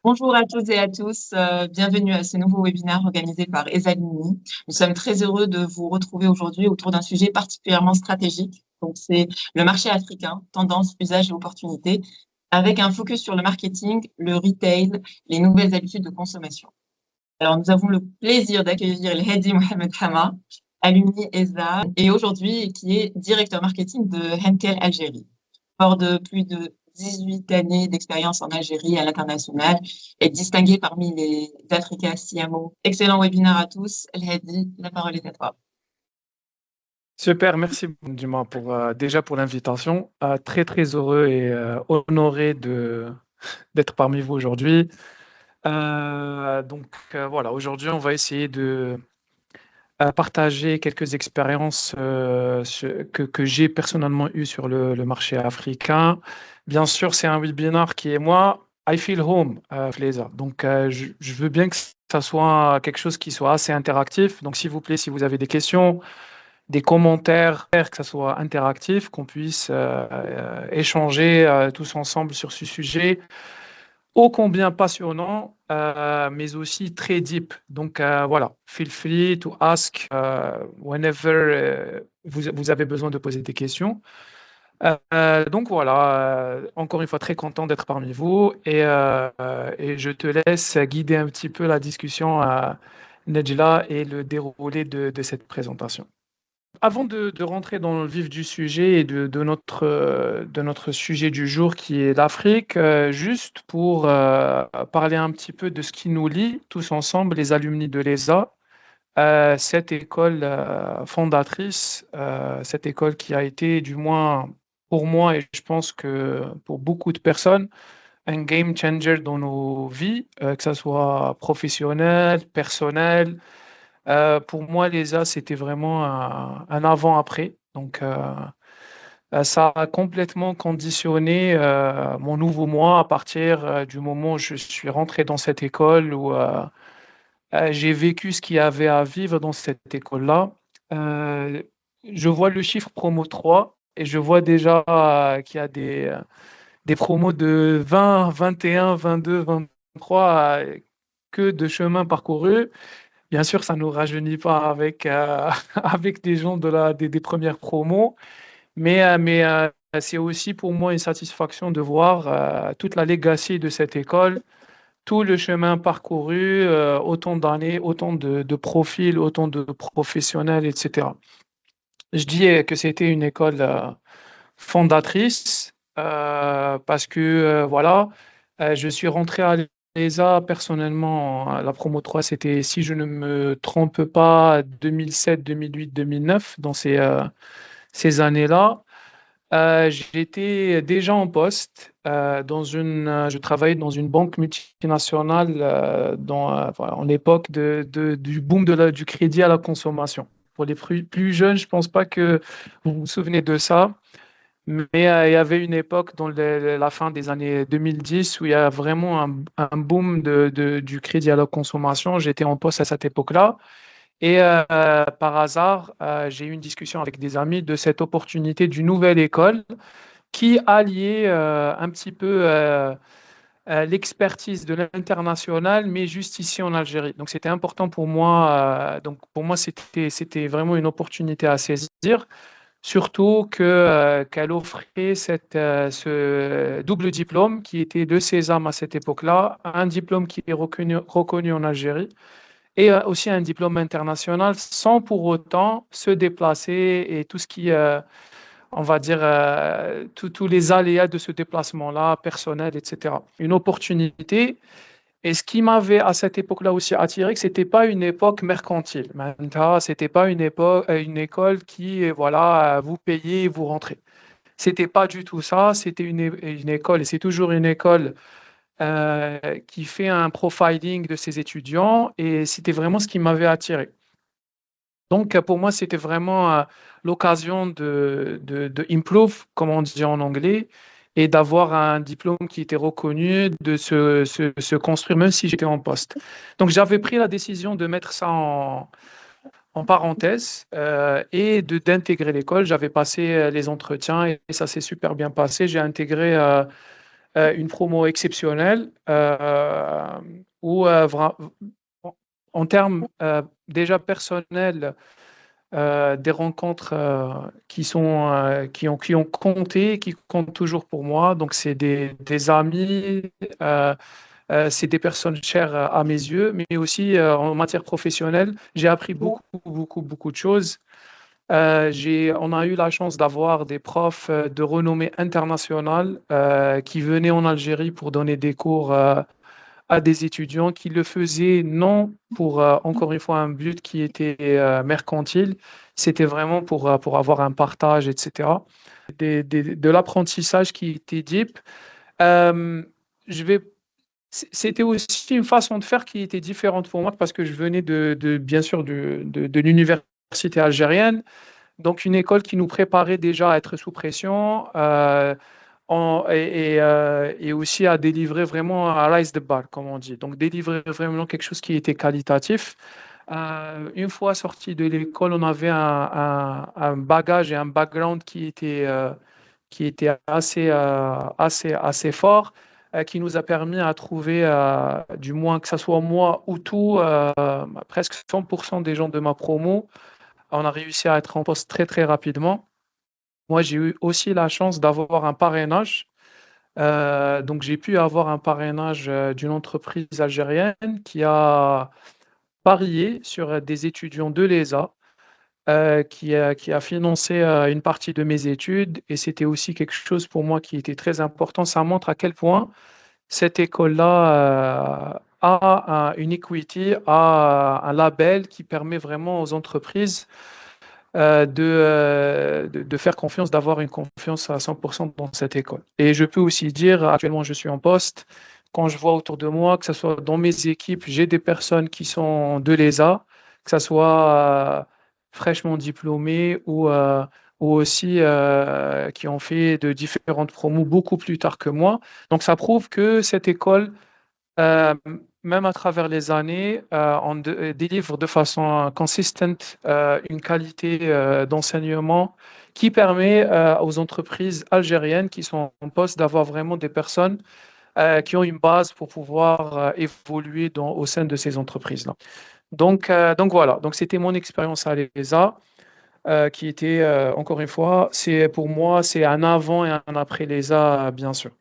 Bonjour à toutes et à tous, bienvenue à ce nouveau webinaire organisé par Esalini. Nous sommes très heureux de vous retrouver aujourd'hui autour d'un sujet particulièrement stratégique. Donc, c'est le marché africain, tendances, usages et opportunités, avec un focus sur le marketing, le retail, les nouvelles habitudes de consommation. Alors, nous avons le plaisir d'accueillir el Hedi Mohamed Hama, alumni ESA, et aujourd'hui qui est directeur marketing de Henkel Algérie. Fort de plus de 18 années d'expérience en Algérie à l'international et distingué parmi les Africa CMO. Excellent webinaire à tous. El Hedi, la parole est à toi. Super, merci Dima déjà pour l'invitation. Très très heureux et honoré d'être parmi vous aujourd'hui. Voilà, aujourd'hui on va essayer de partager quelques expériences que j'ai personnellement eues sur le marché africain. Bien sûr, c'est un webinaire qui est moi, I feel home, Faiza. Donc je veux bien que ça soit quelque chose qui soit assez interactif. Donc s'il vous plaît, si vous avez des questions, des commentaires, que ça soit interactif, qu'on puisse échanger tous ensemble sur ce sujet ô combien passionnant, mais aussi très deep. Donc voilà, feel free to ask whenever vous avez besoin de poser des questions. Donc voilà, encore une fois, très content d'être parmi vous et je te laisse guider un petit peu la discussion à Nejla et le déroulé de cette présentation. Avant de rentrer dans le vif du sujet et de notre sujet du jour qui est l'Afrique, juste pour parler un petit peu de ce qui nous lie tous ensemble, les alumni de l'ESA, cette école fondatrice, cette école qui a été, du moins pour moi et je pense que pour beaucoup de personnes, un game changer dans nos vies, que ce soit professionnel, personnel. Pour moi, l'ESA, c'était vraiment un avant-après. Donc, ça a complètement conditionné mon nouveau moi à partir du moment où je suis rentré dans cette école, où j'ai vécu ce qu'il y avait à vivre dans cette école-là. Euh, je vois le chiffre promo 3 et je vois déjà qu'il y a des promos de 20, 21, 22, 23, que de chemin parcouru. Bien sûr, ça ne nous rajeunit pas avec, avec des gens des premières promos, mais c'est aussi pour moi une satisfaction de voir toute la legacy de cette école, tout le chemin parcouru, autant d'années, autant de profils, autant de professionnels, etc. Je dis que c'était une école fondatrice parce que voilà, je suis rentré à l'ESA personnellement. La promo 3, c'était, si je ne me trompe pas, 2007, 2008, 2009, dans ces années-là. J'étais déjà en poste je travaillais dans une banque multinationale voilà, en époque du boom du crédit à la consommation. Pour les plus jeunes, je pense pas que vous vous souvenez de ça. Mais il y avait une époque dans la fin des années 2010 où il y a vraiment un boom du crédit à la consommation. J'étais en poste à cette époque-là. Et par hasard, j'ai eu une discussion avec des amis de cette opportunité d'une nouvelle école qui alliait un petit peu l'expertise de l'international, mais juste ici en Algérie. Donc c'était important pour moi. Donc pour moi, c'était vraiment une opportunité à saisir. Surtout qu'elle offrait ce double diplôme qui était de Sésame à cette époque-là, un diplôme qui est reconnu en Algérie et aussi un diplôme international sans pour autant se déplacer et tout ce qui, on va dire, tous les aléas de ce déplacement-là, personnel, etc. Une opportunité. Et ce qui m'avait à cette époque-là aussi attiré, que c'était pas une époque mercantile. Maintenant, c'était pas une école qui, voilà, vous payez et vous rentrez. C'était pas du tout ça. C'était une école, et c'est toujours une école qui fait un profiling de ses étudiants, et c'était vraiment ce qui m'avait attiré. Donc, pour moi, c'était vraiment l'occasion de improve, comme on dit en anglais, et d'avoir un diplôme qui était reconnu, de se construire, même si j'étais en poste. Donc, j'avais pris la décision de mettre ça en parenthèse et d'intégrer l'école. J'avais passé les entretiens et ça s'est super bien passé. J'ai intégré une promo exceptionnelle où, en termes déjà personnels, des rencontres qui ont compté, qui comptent toujours pour moi. Donc, c'est des amis, c'est des personnes chères à mes yeux, mais aussi en matière professionnelle, j'ai appris beaucoup, beaucoup, beaucoup de choses. On a eu la chance d'avoir des profs de renommée internationale qui venaient en Algérie pour donner des cours à des étudiants qui le faisaient non pour, encore une fois, un but qui était mercantile, c'était vraiment pour avoir un partage, etc. De l'apprentissage qui était deep. Euh, je vais C'était aussi une façon de faire qui était différente pour moi parce que je venais bien sûr, de l'université algérienne, donc une école qui nous préparait déjà à être sous pression et aussi à délivrer vraiment à rise the bar, comme on dit. Donc délivrer vraiment quelque chose qui était qualitatif. Une fois sorti de l'école, on avait un bagage et un background qui était assez fort, qui nous a permis à trouver, du moins que ce soit moi ou tout, presque 100% des gens de ma promo, on a réussi à être en poste très très rapidement. Moi, j'ai eu aussi la chance d'avoir un parrainage. Donc, j'ai pu avoir un parrainage d'une entreprise algérienne qui a parié sur des étudiants de l'ESA, qui a financé une partie de mes études. Et c'était aussi quelque chose pour moi qui était très important. Ça montre à quel point cette école-là a une equity, a un label qui permet vraiment aux entreprises de faire confiance, d'avoir une confiance à 100% dans cette école. Et je peux aussi dire, actuellement, je suis en poste. Quand je vois autour de moi, que ce soit dans mes équipes, j'ai des personnes qui sont de l'ESA, que ce soit fraîchement diplômées ou aussi qui ont fait de différentes promos beaucoup plus tard que moi. Donc, ça prouve que cette école euh, même à travers les années, on délivre de façon consistante une qualité d'enseignement qui permet aux entreprises algériennes qui sont en poste d'avoir vraiment des personnes qui ont une base pour pouvoir évoluer au sein de ces entreprises-là. Donc voilà, donc c'était mon expérience à l'ESA qui était, encore une fois, pour moi, c'est un avant et un après l'ESA, bien sûr.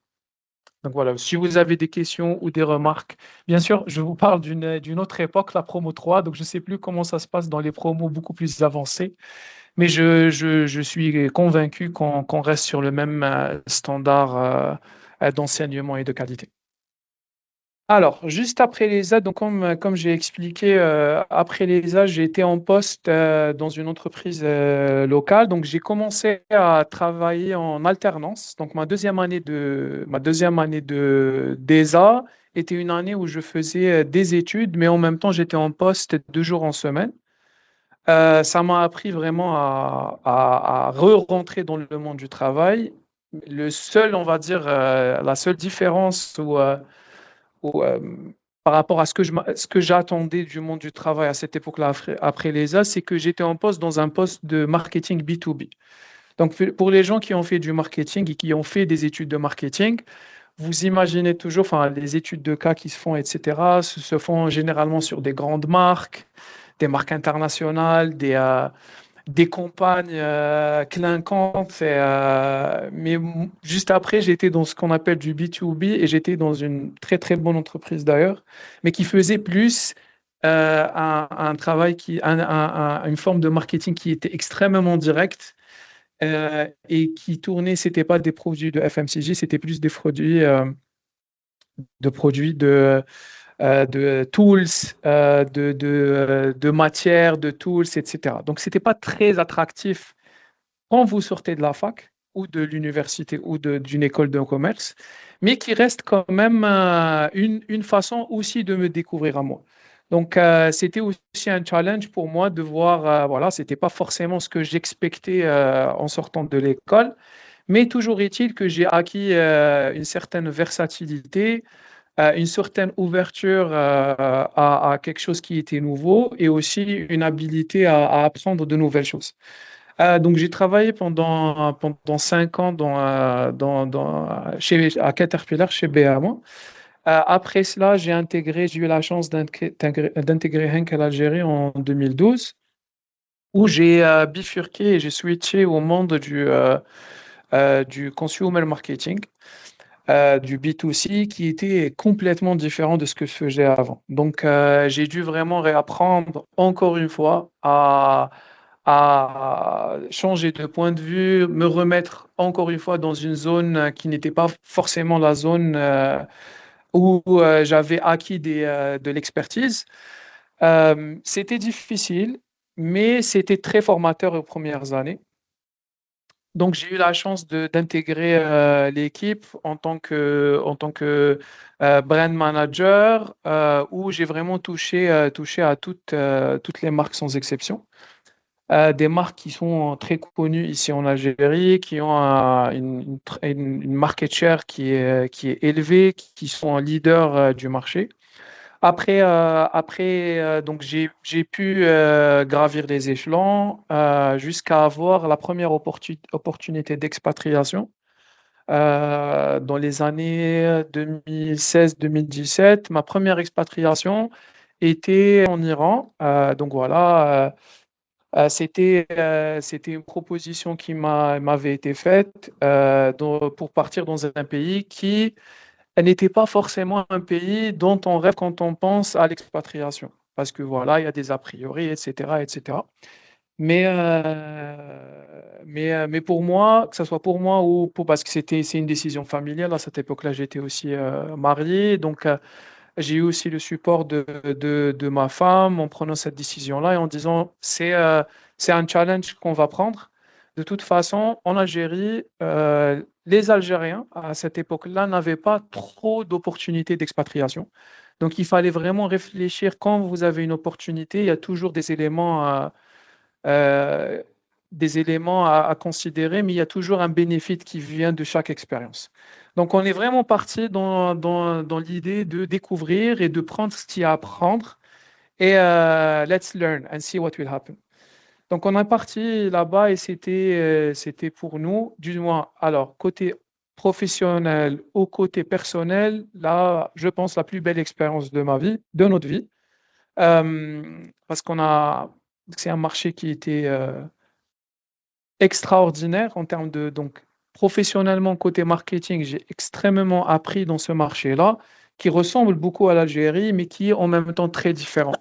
Donc voilà, si vous avez des questions ou des remarques, bien sûr, je vous parle d'une autre époque, la promo 3. Donc je ne sais plus comment ça se passe dans les promos beaucoup plus avancés, mais je suis convaincu qu'on reste sur le même standard d'enseignement et de qualité. Alors, juste après les A, donc comme j'ai expliqué, après les A, j'ai été en poste dans une entreprise locale. Donc, j'ai commencé à travailler en alternance. Donc, ma deuxième année d'ESA était une année où je faisais des études, mais en même temps, j'étais en poste 2 jours en semaine. Ça m'a appris vraiment à re-rentrer dans le monde du travail. On va dire, la seule différence ou par rapport à ce que j'attendais du monde du travail à cette époque-là, après l'ESA, c'est que j'étais en poste dans un poste de marketing B2B. Donc, pour les gens qui ont fait du marketing et qui ont fait des études de marketing, vous imaginez toujours, enfin, les études de cas qui se font, etc., se font généralement sur des grandes marques, des marques internationales, des campagnes clinquantes. Mais juste après, j'étais dans ce qu'on appelle du B2B et j'étais dans une très très bonne entreprise d'ailleurs, mais qui faisait plus un travail une forme de marketing qui était extrêmement directe et qui tournait. C'était pas des produits de FMCG, c'était plus des produits de tools, de matières, de tools, etc. Donc, ce n'était pas très attractif quand vous sortez de la fac ou de l'université ou d'une école de commerce, mais qui reste quand même une façon aussi de me découvrir à moi. Donc, c'était aussi un challenge pour moi de voir, voilà, ce n'était pas forcément ce que j'expectais en sortant de l'école, mais toujours est-il que j'ai acquis une certaine versatilité, une certaine ouverture à quelque chose qui était nouveau et aussi une habilité à apprendre de nouvelles choses. Donc, j'ai travaillé pendant 5 ans à Caterpillar chez BA. Après cela, j'ai eu la chance d'intégrer Henkel Algérie en 2012, où j'ai bifurqué et j'ai switché au monde du consumer marketing, du B2C, qui était complètement différent de ce que je faisais avant. Donc, j'ai dû vraiment réapprendre encore une fois à changer de point de vue, me remettre encore une fois dans une zone qui n'était pas forcément la zone où j'avais acquis de l'expertise. C'était difficile, mais c'était très formateur aux premières années. Donc, j'ai eu la chance d'intégrer l'équipe en tant que brand manager, où j'ai vraiment touché à toutes les marques sans exception. Des marques qui sont très connues ici en Algérie, qui ont une market share qui est élevée, qui sont leaders du marché. Après, donc j'ai pu gravir les échelons jusqu'à avoir la première opportunité d'expatriation dans les années 2016-2017. Ma première expatriation était en Iran. Donc voilà, c'était une proposition qui m'avait été faite pour partir dans un pays qui n'était pas forcément un pays dont on rêve quand on pense à l'expatriation. Parce que voilà, il y a des a priori, etc., etc. Mais pour moi, que ce soit pour moi ou parce que c'est une décision familiale, à cette époque-là, j'étais aussi marié. Donc, j'ai eu aussi le support de ma femme en prenant cette décision-là et en disant, c'est un challenge qu'on va prendre. De toute façon, en Algérie, les Algériens, à cette époque-là, n'avaient pas trop d'opportunités d'expatriation. Donc, il fallait vraiment réfléchir quand vous avez une opportunité, il y a toujours euh, des éléments à considérer, mais il y a toujours un bénéfice qui vient de chaque expérience. Donc, on est vraiment parti dans l'idée de découvrir et de prendre ce qu'il y a à apprendre et let's learn and see what will happen. Donc, on est parti là-bas et c'était pour nous, du moins, alors, côté professionnel ou côté personnel, là, je pense la plus belle expérience de ma vie, de notre vie, parce c'est un marché qui était extraordinaire en termes de, donc, professionnellement, côté marketing, j'ai extrêmement appris dans ce marché-là, qui ressemble beaucoup à l'Algérie, mais qui est en même temps très différent.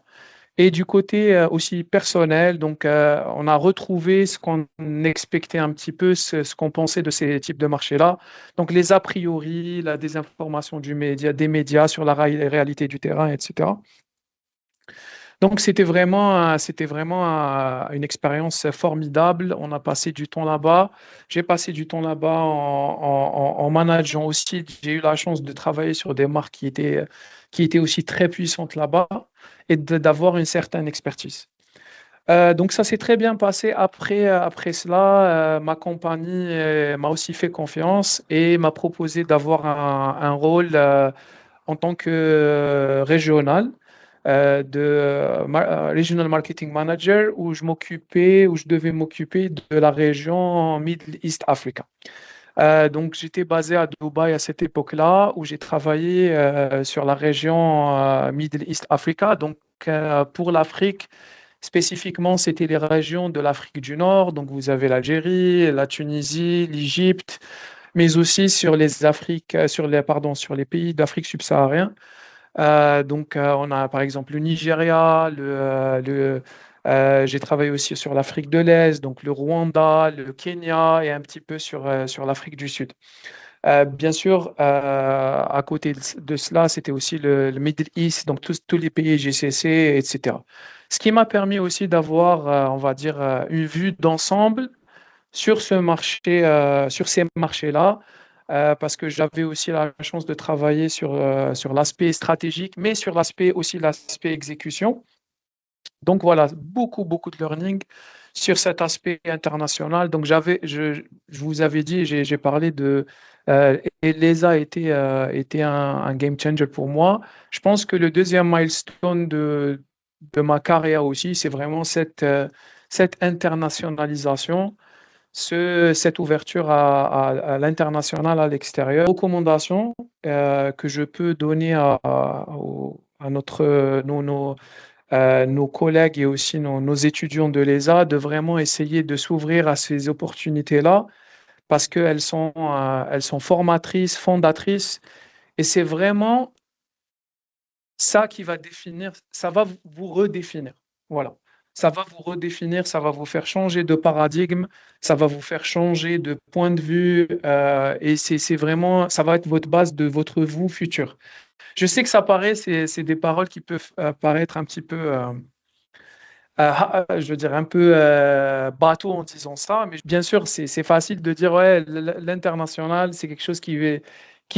Et du côté aussi personnel, donc on a retrouvé ce qu'on expectait un petit peu, ce qu'on pensait de ces types de marchés-là. Donc les a priori, la désinformation des médias sur la réalité du terrain, etc. Donc c'était vraiment une expérience formidable. On a passé du temps là-bas. J'ai passé du temps là-bas en manageant aussi. J'ai eu la chance de travailler sur des marques qui étaient aussi très puissantes là-bas et d'avoir une certaine expertise. Donc ça s'est très bien passé. Après cela, ma compagnie m'a aussi fait confiance et m'a proposé d'avoir un rôle en tant que régional Regional Marketing Manager où je devais m'occuper de la région Middle East Africa. Donc j'étais basé à Dubaï à cette époque-là où j'ai travaillé sur la région Middle East Africa. Donc pour l'Afrique, spécifiquement, c'était les régions de l'Afrique du Nord. Donc vous avez l'Algérie, la Tunisie, l'Égypte, mais aussi sur les pays d'Afrique subsaharienne. Donc, on a par exemple le Nigeria, j'ai travaillé aussi sur l'Afrique de l'Est, donc le Rwanda, le Kenya et un petit peu sur l'Afrique du Sud. Bien sûr, à côté de cela, c'était aussi le Middle East, donc tous les pays GCC, etc. Ce qui m'a permis aussi d'avoir, on va dire, une vue d'ensemble sur ces marchés-là, parce que j'avais aussi la chance de travailler sur l'aspect stratégique, mais sur l'aspect exécution. Donc voilà, beaucoup, beaucoup de learning sur cet aspect international. Donc je vous avais dit, j'ai parlé et l'ESA était un game changer pour moi. Je pense que le deuxième milestone de ma carrière aussi, c'est vraiment cette internationalisation, cette ouverture à l'international, à l'extérieur. Recommandation que je peux donner à nos collègues et aussi nos étudiants de l'ESA de vraiment essayer de s'ouvrir à ces opportunités-là parce elles sont formatrices, fondatrices et c'est vraiment ça qui va définir, ça va vous redéfinir. Voilà. Ça va vous redéfinir, ça va vous faire changer de paradigme, ça va vous faire changer de point de vue, et c'est vraiment, ça va être votre base de votre vous futur. Je sais que ça paraît, c'est des paroles qui peuvent paraître un petit peu, je veux dire, un peu bateau en disant ça, mais bien sûr, c'est facile de dire, ouais, l'international, c'est quelque chose qui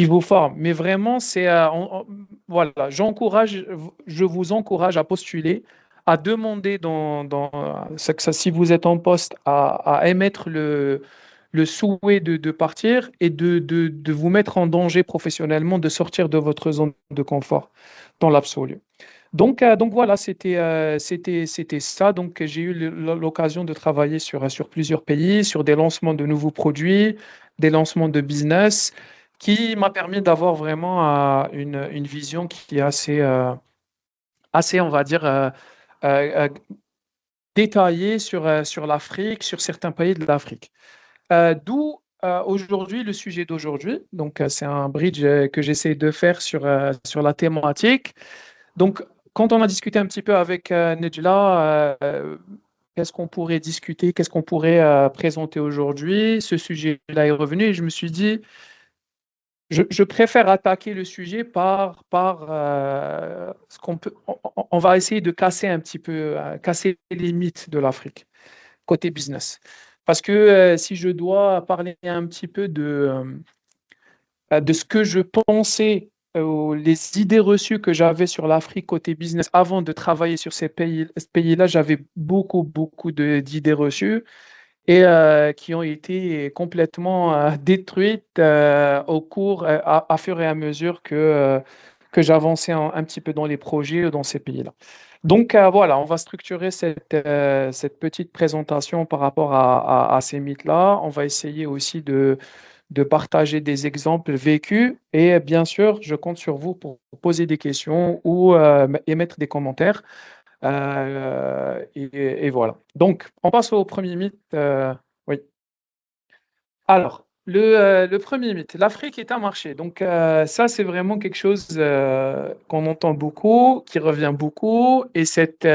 vous forme. Mais vraiment, voilà, je vous encourage à postuler, à demander si vous êtes en poste, à émettre le souhait de partir et de vous mettre en danger professionnellement, de sortir de votre zone de confort dans l'absolu. Donc voilà, c'était ça. Donc j'ai eu l'occasion de travailler sur plusieurs pays, sur des lancements de nouveaux produits, des lancements de business, qui m'a permis d'avoir vraiment une vision qui est assez, on va dire, détaillée sur l'Afrique, sur certains pays de l'Afrique. D'où aujourd'hui le sujet d'aujourd'hui. Donc c'est un bridge que j'essaie de faire sur la thématique. Donc, quand on a discuté un petit peu avec Nejla, qu'est-ce qu'on pourrait discuter, qu'est-ce qu'on pourrait présenter aujourd'hui, ce sujet-là est revenu et je me suis dit, je préfère attaquer le sujet par ce qu'on peut. On va essayer de casser un petit peu, casser les mythes de l'Afrique côté business. Parce que si je dois parler un petit peu de ce que je pensais, les idées reçues que j'avais sur l'Afrique côté business avant de travailler sur ce pays-là, j'avais beaucoup, beaucoup d'idées reçues et qui ont été complètement détruites au cours, à fur et à mesure que j'avançais un petit peu dans les projets dans ces pays-là. Donc voilà, on va structurer cette petite présentation par rapport à ces mythes-là. On va essayer aussi de partager des exemples vécus. Et bien sûr, je compte sur vous pour poser des questions ou émettre des commentaires. Et voilà. Donc, on passe au premier mythe. Oui. Alors, le premier mythe, l'Afrique est un marché. Donc, ça, c'est vraiment quelque chose qu'on entend beaucoup, qui revient beaucoup. Et cette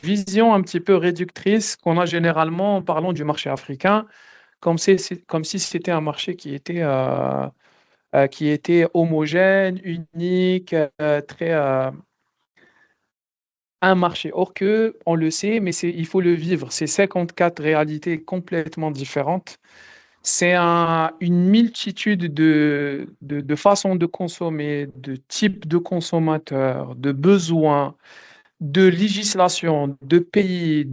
vision un petit peu réductrice qu'on a généralement en parlant du marché africain, comme si c'était un marché qui était homogène, unique, un marché. Or que, on le sait, mais il faut le vivre. C'est 54 réalités complètement différentes. C'est une multitude de façons de consommer, de types de consommateurs, de besoins, de législation, de pays,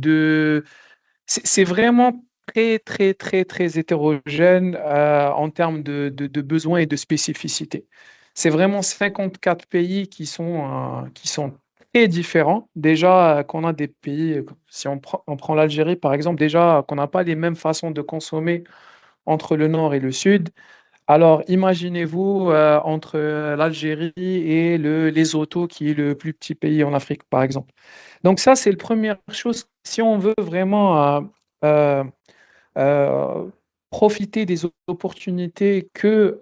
c'est vraiment très, très, très, très hétérogène en termes de besoins et de spécificités. C'est vraiment 54 pays qui sont très différents. Déjà qu'on a des pays, si on prend l'Algérie par exemple, déjà qu'on n'a pas les mêmes façons de consommer entre le nord et le sud. Alors imaginez-vous entre l'Algérie et le Lesotho, qui est le plus petit pays en Afrique par exemple. Donc ça, c'est la première chose. Si on veut vraiment euh, euh, profiter des opportunités que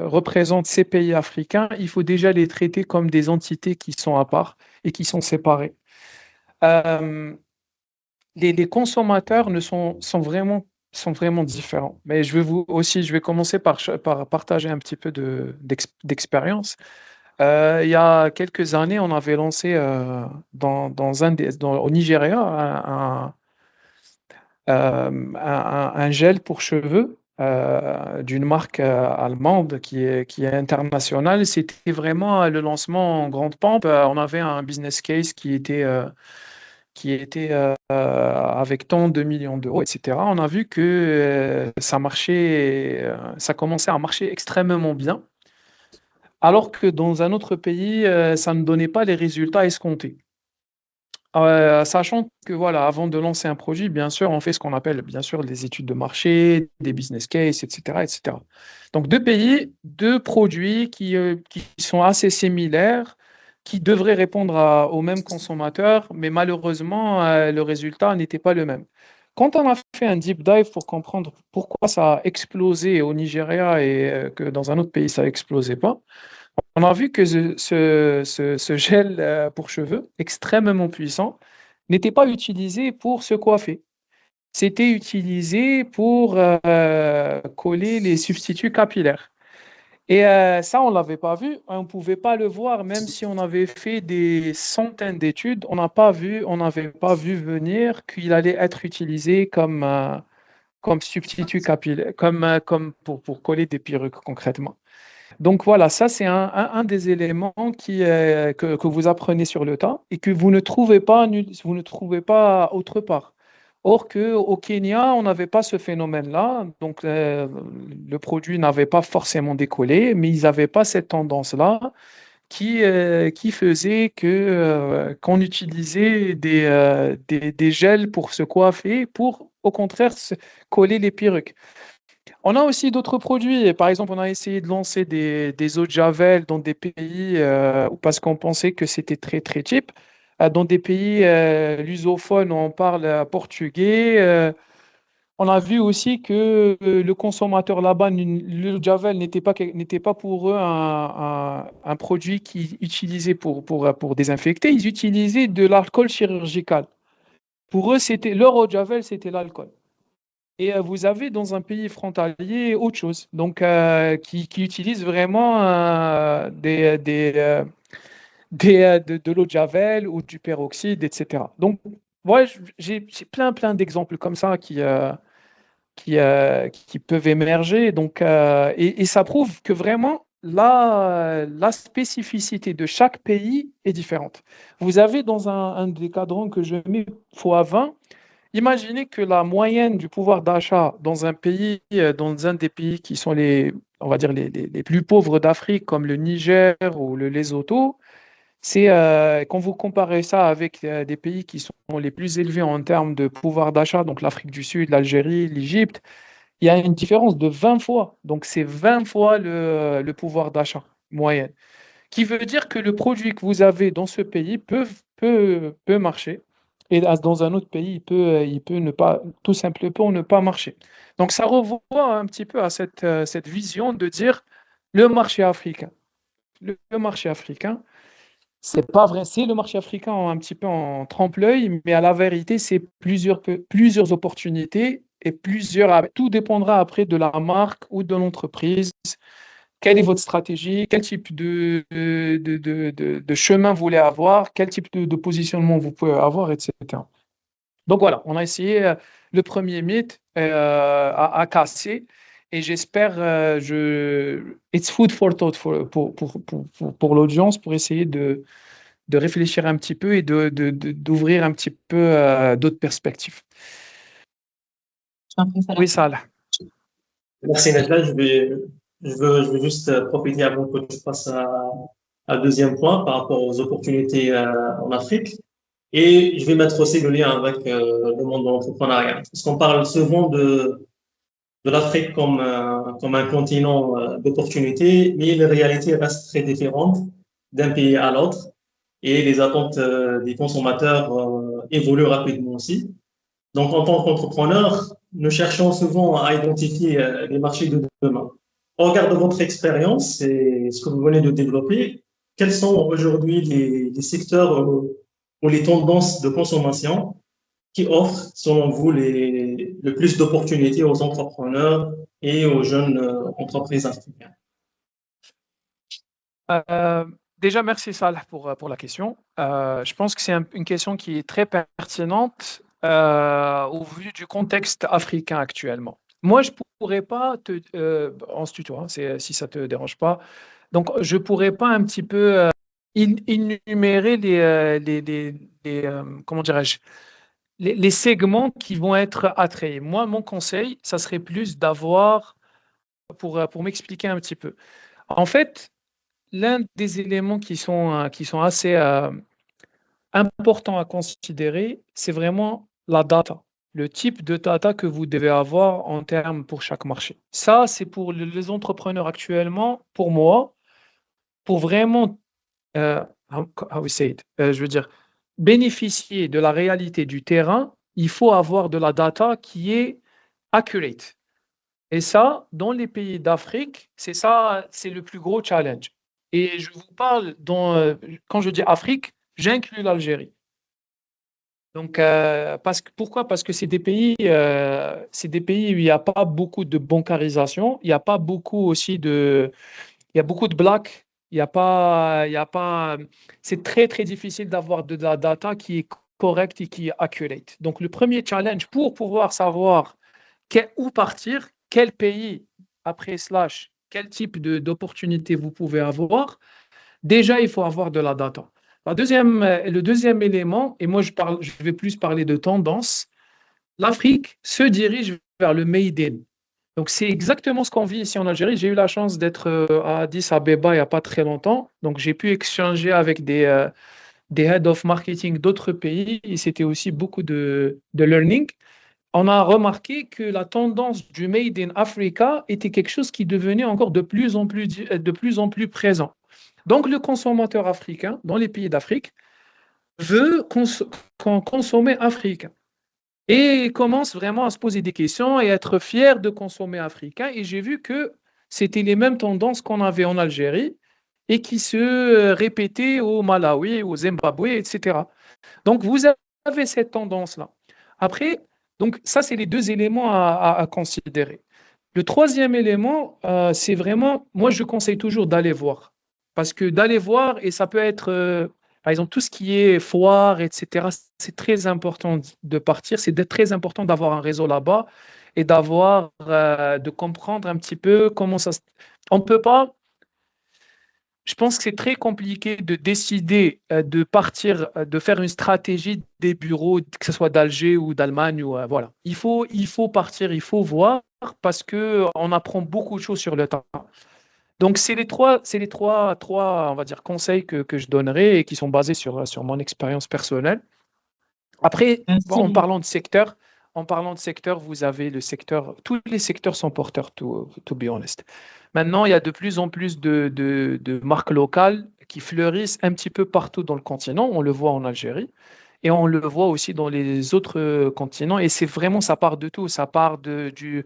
représentent ces pays africains, il faut déjà les traiter comme des entités qui sont à part et qui sont séparées. Euh, les consommateurs sont vraiment différents. Mais je vais commencer par partager un petit peu d'expérience. Il y a quelques années, on avait lancé au Nigeria un gel pour cheveux d'une marque allemande qui est internationale. C'était vraiment le lancement en grande pompe. On avait un business case qui était avec tant de millions d'euros, etc. On a vu que ça commençait à marcher extrêmement bien, alors que dans un autre pays, ça ne donnait pas les résultats escomptés. Sachant que voilà, avant de lancer un produit, bien sûr, on fait ce qu'on appelle bien sûr des études de marché, des business cases, etc., etc. Donc deux pays, deux produits qui sont assez similaires, qui devraient répondre aux mêmes consommateurs, mais malheureusement, le résultat n'était pas le même. Quand on a fait un deep dive pour comprendre pourquoi ça a explosé au Nigeria et que dans un autre pays ça n'explosait pas, on a vu que ce gel pour cheveux extrêmement puissant n'était pas utilisé pour se coiffer. C'était utilisé pour coller les substituts capillaires. Et ça, on ne l'avait pas vu, on ne pouvait pas le voir, même si on avait fait des centaines d'études, on n'avait pas vu venir qu'il allait être utilisé comme substitut capillaire, comme pour coller des perruques concrètement. Donc voilà, ça c'est un des éléments que vous apprenez sur le tas et que vous ne trouvez pas autre part. Or qu'au Kenya, on n'avait pas ce phénomène-là, donc le produit n'avait pas forcément décollé, mais ils n'avaient pas cette tendance-là qui faisait qu'on utilisait des gels pour se coiffer, pour au contraire coller les perruques. On a aussi d'autres produits. Par exemple, on a essayé de lancer des eaux de Javel dans des pays parce qu'on pensait que c'était très, très cheap. Dans des pays lusophones, on parle portugais. On a vu aussi que le consommateur là-bas, l'eau de Javel n'était pas pour eux un produit qu'ils utilisaient pour désinfecter. Ils utilisaient de l'alcool chirurgical. Pour eux, leur eau de Javel, c'était l'alcool. Et vous avez dans un pays frontalier autre chose, donc qui utilise vraiment de l'eau de Javel ou du peroxyde, etc. Donc, ouais, j'ai plein d'exemples comme ça qui peuvent émerger. Donc, et ça prouve que vraiment la spécificité de chaque pays est différente. Vous avez dans un des cadrans que je mets fois 20. Imaginez que la moyenne du pouvoir d'achat dans un pays, dans un des pays qui sont on va dire les plus pauvres d'Afrique, comme le Niger ou le Lesotho, c'est quand vous comparez ça avec des pays qui sont les plus élevés en termes de pouvoir d'achat, donc l'Afrique du Sud, l'Algérie, l'Égypte, il y a une différence de 20 fois. Donc c'est 20 fois le pouvoir d'achat moyen, qui veut dire que le produit que vous avez dans ce pays peut marcher. Et dans un autre pays, il peut ne pas, tout simplement ne pas marcher. Donc, ça revoit un petit peu à cette vision de dire le marché africain. Le marché africain, c'est pas vrai. C'est le marché africain un petit peu en trompe-l'œil, mais à la vérité, c'est plusieurs opportunités et tout dépendra après de la marque ou de l'entreprise. Quelle est votre stratégie? Quel type de chemin vous voulez avoir? Quel type de positionnement vous pouvez avoir, etc. Donc voilà, on a essayé le premier mythe à casser et j'espère, it's food for thought pour l'audience pour essayer de réfléchir un petit peu et d'ouvrir un petit peu d'autres perspectives. Oui, Salah. Merci Nathan. Je veux juste profiter avant que tu passes à deuxième point par rapport aux opportunités en Afrique. Et je vais mettre aussi le lien avec le monde de l'entrepreneuriat. Parce qu'on parle souvent de l'Afrique comme un continent d'opportunités, mais les réalités restent très différentes d'un pays à l'autre. Et les attentes des consommateurs évoluent rapidement aussi. Donc, en tant qu'entrepreneur, nous cherchons souvent à identifier les marchés de demain. Au regard de votre expérience et ce que vous venez de développer, quels sont aujourd'hui les secteurs ou les tendances de consommation qui offrent, selon vous, le plus d'opportunités aux entrepreneurs et aux jeunes entreprises africaines? Déjà, merci Salah pour la question. Je pense que c'est une question qui est très pertinente au vu du contexte africain actuellement. Moi, je pourrais pas on se tutoie, si ça te dérange pas. Donc, je pourrais pas un petit peu énumérer comment dirais-je, les segments qui vont être attrayés. Moi, mon conseil, ça serait plus d'avoir, pour m'expliquer un petit peu. En fait, l'un des éléments qui sont assez important à considérer, c'est vraiment la data, le type de data que vous devez avoir en termes pour chaque marché. Ça, c'est pour les entrepreneurs actuellement, pour moi, pour vraiment, how we say it, je veux dire, bénéficier de la réalité du terrain, il faut avoir de la data qui est accurate. Et ça, dans les pays d'Afrique, c'est ça, c'est le plus gros challenge. Et je vous parle quand je dis Afrique, j'inclus l'Algérie. Donc, pourquoi? Parce que c'est des pays où il n'y a pas beaucoup de bancarisation, il n'y a pas beaucoup aussi il y a beaucoup de blacks, il y a pas, c'est très, très difficile d'avoir de la data qui est correcte et qui est accurate. Donc, le premier challenge pour pouvoir savoir où partir, quel pays après slash, quel type d'opportunité vous pouvez avoir, déjà, il faut avoir de la data. Le deuxième élément, et moi je vais plus parler de tendance, l'Afrique se dirige vers le Made in. Donc c'est exactement ce qu'on vit ici en Algérie. J'ai eu la chance d'être à Addis Abeba il n'y a pas très longtemps. Donc j'ai pu échanger avec des head of marketing d'autres pays et c'était aussi beaucoup de learning. On a remarqué que la tendance du Made in Africa était quelque chose qui devenait encore de plus en plus présent. Donc, le consommateur africain, dans les pays d'Afrique, veut consommer africain et commence vraiment à se poser des questions et être fier de consommer africain. Et j'ai vu que c'était les mêmes tendances qu'on avait en Algérie et qui se répétaient au Malawi, au Zimbabwe, etc. Donc, vous avez cette tendance-là. Après, donc ça, c'est les deux éléments à considérer. Le troisième élément, c'est vraiment, moi, je conseille toujours d'aller voir. Parce que d'aller voir, et ça peut être, par exemple, tout ce qui est foire, etc., c'est très important de partir, c'est très important d'avoir un réseau là-bas et de comprendre un petit peu comment ça se... On peut pas, je pense que c'est très compliqué de décider de partir, de faire une stratégie des bureaux, que ce soit d'Alger ou d'Allemagne. Voilà. Il faut partir, il faut voir parce qu'on apprend beaucoup de choses sur le temps. Donc, trois, on va dire, conseils que je donnerai et qui sont basés sur mon expérience personnelle. Après, Merci. En parlant de secteur, vous avez le secteur, tous les secteurs sont porteurs, to be honest. Maintenant, il y a de plus en plus de marques locales qui fleurissent un petit peu partout dans le continent. On le voit en Algérie et on le voit aussi dans les autres continents. Et c'est vraiment, ça part de tout. Ça part du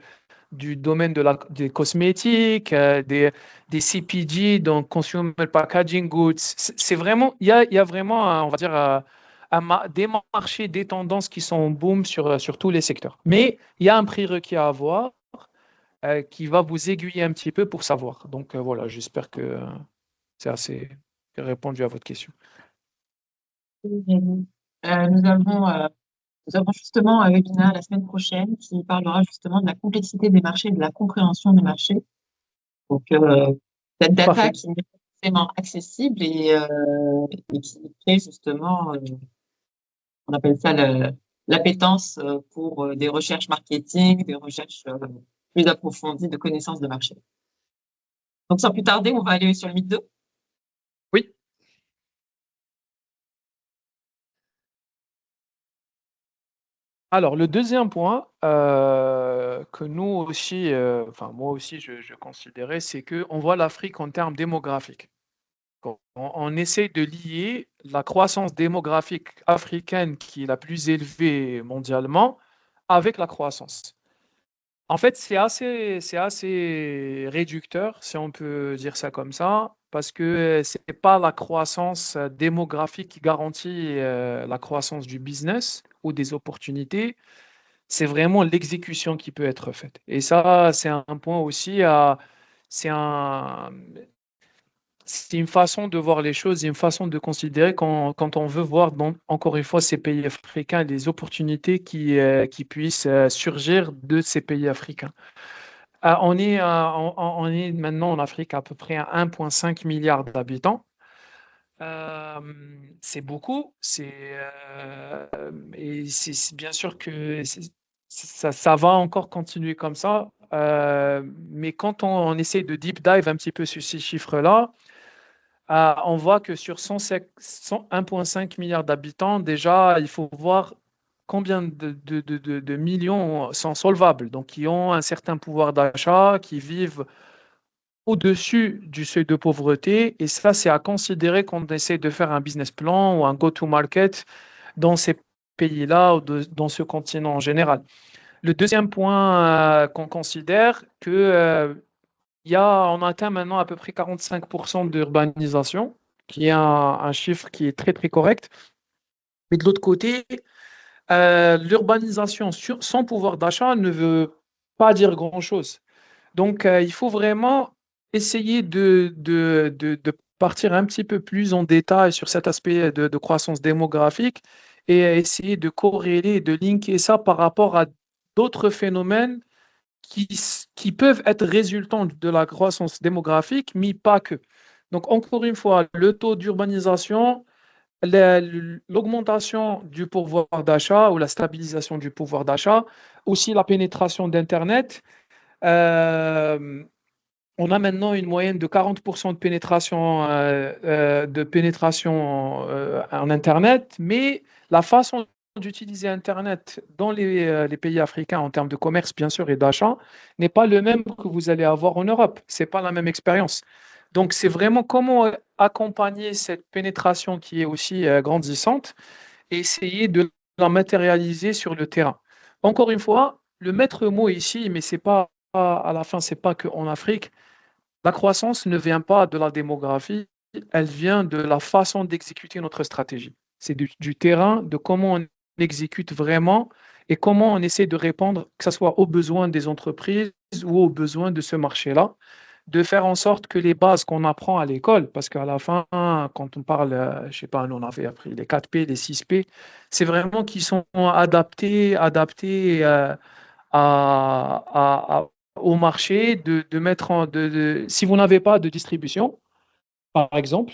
domaine des cosmétiques, des CPG, donc Consumer Packaging Goods. C'est vraiment, il y a vraiment, on va dire, des marchés, des tendances qui sont en boom sur tous les secteurs. Mais il y a un prérequis à avoir qui va vous aiguiller un petit peu pour savoir. Donc voilà, j'espère que c'est assez répondu à votre question. Euh, nous avons, euh, nous avons justement un webinaire la semaine prochaine qui parlera justement de la complexité des marchés, de la compréhension des marchés. Donc, cette data Parfait. qui n'est pas forcément accessible et qui crée justement, on appelle ça l'appétence pour des recherches marketing, des recherches plus approfondies de connaissances de marché. Donc, sans plus tarder, on va aller sur le mythe 2. Oui. Alors, le deuxième point que nous aussi, enfin moi aussi je considérais, c'est qu'on voit l'Afrique en termes démographiques. On essaie de lier la croissance démographique africaine, qui est la plus élevée mondialement, avec la croissance. En fait, c'est assez réducteur, si on peut dire ça comme ça, parce que ce n'est pas la croissance démographique qui garantit la croissance du business ou des opportunités, c'est vraiment l'exécution qui peut être faite. Et ça, c'est un point aussi c'est un, c'est une façon de voir les choses, une façon de considérer quand on veut voir, encore une fois, ces pays africains, les opportunités qui puissent surgir de ces pays africains. On est maintenant en Afrique à peu près à 1,5 milliard d'habitants. Euh, c'est beaucoup, et bien sûr que ça va encore continuer comme ça. Mais quand on essaie de deep dive un petit peu sur ces chiffres-là, on voit que sur 1,5 milliard d'habitants, déjà, il faut voir combien de millions sont solvables, donc qui ont un certain pouvoir d'achat, qui vivent au-dessus du seuil de pauvreté. Et ça, c'est à considérer quand on essaie de faire un business plan ou un go-to-market dans ces pays-là ou dans ce continent en général. Le deuxième point qu'on considère, on atteint maintenant à peu près 45% d'urbanisation, qui est un chiffre qui est très, très correct. Mais de l'autre côté, l'urbanisation sans pouvoir d'achat ne veut pas dire grand-chose. Donc, il faut vraiment essayer de partir un petit peu plus en détail sur cet aspect de croissance démographique et essayer de corréler, de linker ça par rapport à d'autres phénomènes qui peuvent être résultants de la croissance démographique, mais pas que. Donc, encore une fois, le taux d'urbanisation, l'augmentation du pouvoir d'achat ou la stabilisation du pouvoir d'achat, aussi la pénétration d'Internet. On a maintenant une moyenne de 40% de pénétration en Internet, mais la façon d'utiliser Internet dans les pays africains en termes de commerce, bien sûr, et d'achat, n'est pas le même que vous allez avoir en Europe. Ce n'est pas la même expérience. Donc, c'est vraiment comment accompagner cette pénétration qui est aussi grandissante et essayer de la matérialiser sur le terrain. Encore une fois, le maître mot ici, mais c'est pas à la fin, c'est pas qu'en Afrique. La croissance ne vient pas de la démographie, elle vient de la façon d'exécuter notre stratégie. C'est du terrain, de comment on exécute vraiment et comment on essaie de répondre, que ce soit aux besoins des entreprises ou aux besoins de ce marché-là, de faire en sorte que les bases qu'on apprend à l'école, parce qu'à la fin, quand on parle, je ne sais pas, nous on avait appris les 4P, les 6P, c'est vraiment qu'ils sont adaptés au marché de mettre si vous n'avez pas de distribution, par exemple,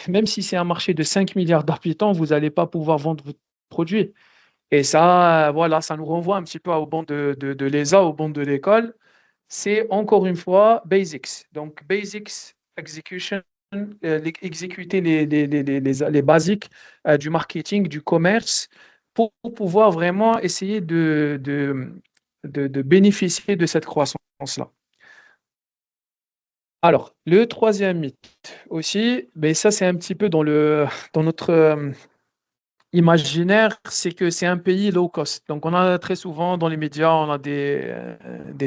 même si c'est un marché de 5 milliards d'habitants, vous n'allez pas pouvoir vendre votre produit. Et ça, voilà, ça nous renvoie un petit peu au banc de l'ESA, au banc de l'école. C'est encore une fois basics. Donc, basics, execution, exécuter les basiques du marketing, du commerce, pour pouvoir vraiment essayer de bénéficier de cette croissance-là. Alors, le troisième mythe aussi, mais ça c'est un petit peu dans notre imaginaire, c'est que c'est un pays low cost. Donc on a très souvent dans les médias, on a des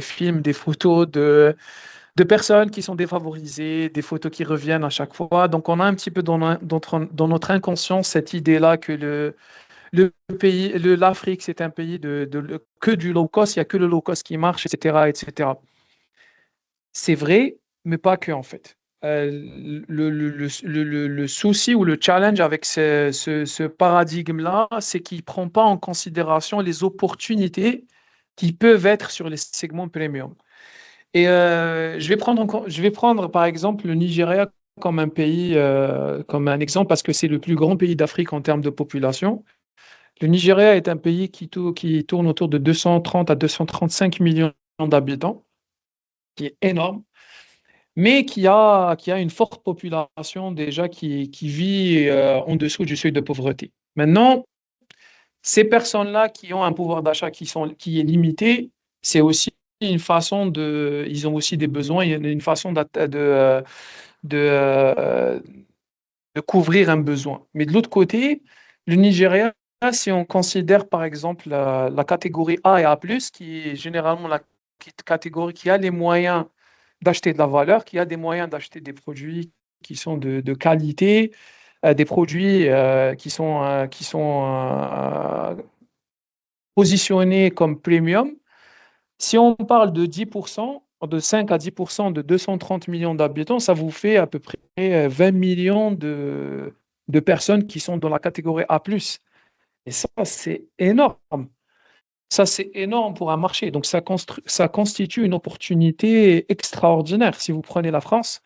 films, des photos de personnes qui sont défavorisées, des photos qui reviennent à chaque fois. Donc on a un petit peu dans notre inconscient cette idée-là que l'Afrique, c'est un pays que du low cost, il n'y a que le low cost qui marche, etc., etc. C'est vrai, mais pas que en fait. Le souci ou le challenge avec ce paradigme-là, c'est qu'il ne prend pas en considération les opportunités qui peuvent être sur les segments premium. Et je vais prendre par exemple le Nigeria comme un pays, comme un exemple, parce que c'est le plus grand pays d'Afrique en termes de population. Le Nigeria est un pays qui tourne autour de 230 à 235 millions d'habitants, qui est énorme, mais qui a une forte population déjà qui vit en dessous du seuil de pauvreté. Maintenant, ces personnes-là qui ont un pouvoir d'achat qui est limité, c'est aussi une façon ils ont aussi des besoins, il y a une façon de couvrir un besoin. Mais de l'autre côté, le Nigeria, si on considère par exemple la catégorie A et A+, qui est généralement la catégorie qui a les moyens d'acheter de la valeur, qui a des moyens d'acheter des produits qui sont de qualité, des produits qui sont positionnés comme premium. Si on parle de 10%, de 5 à 10% de 230 millions d'habitants, ça vous fait à peu près 20 millions de personnes qui sont dans la catégorie A+. Et ça, c'est énorme. Ça, c'est énorme pour un marché. Donc, ça constitue une opportunité extraordinaire. Si vous prenez la France,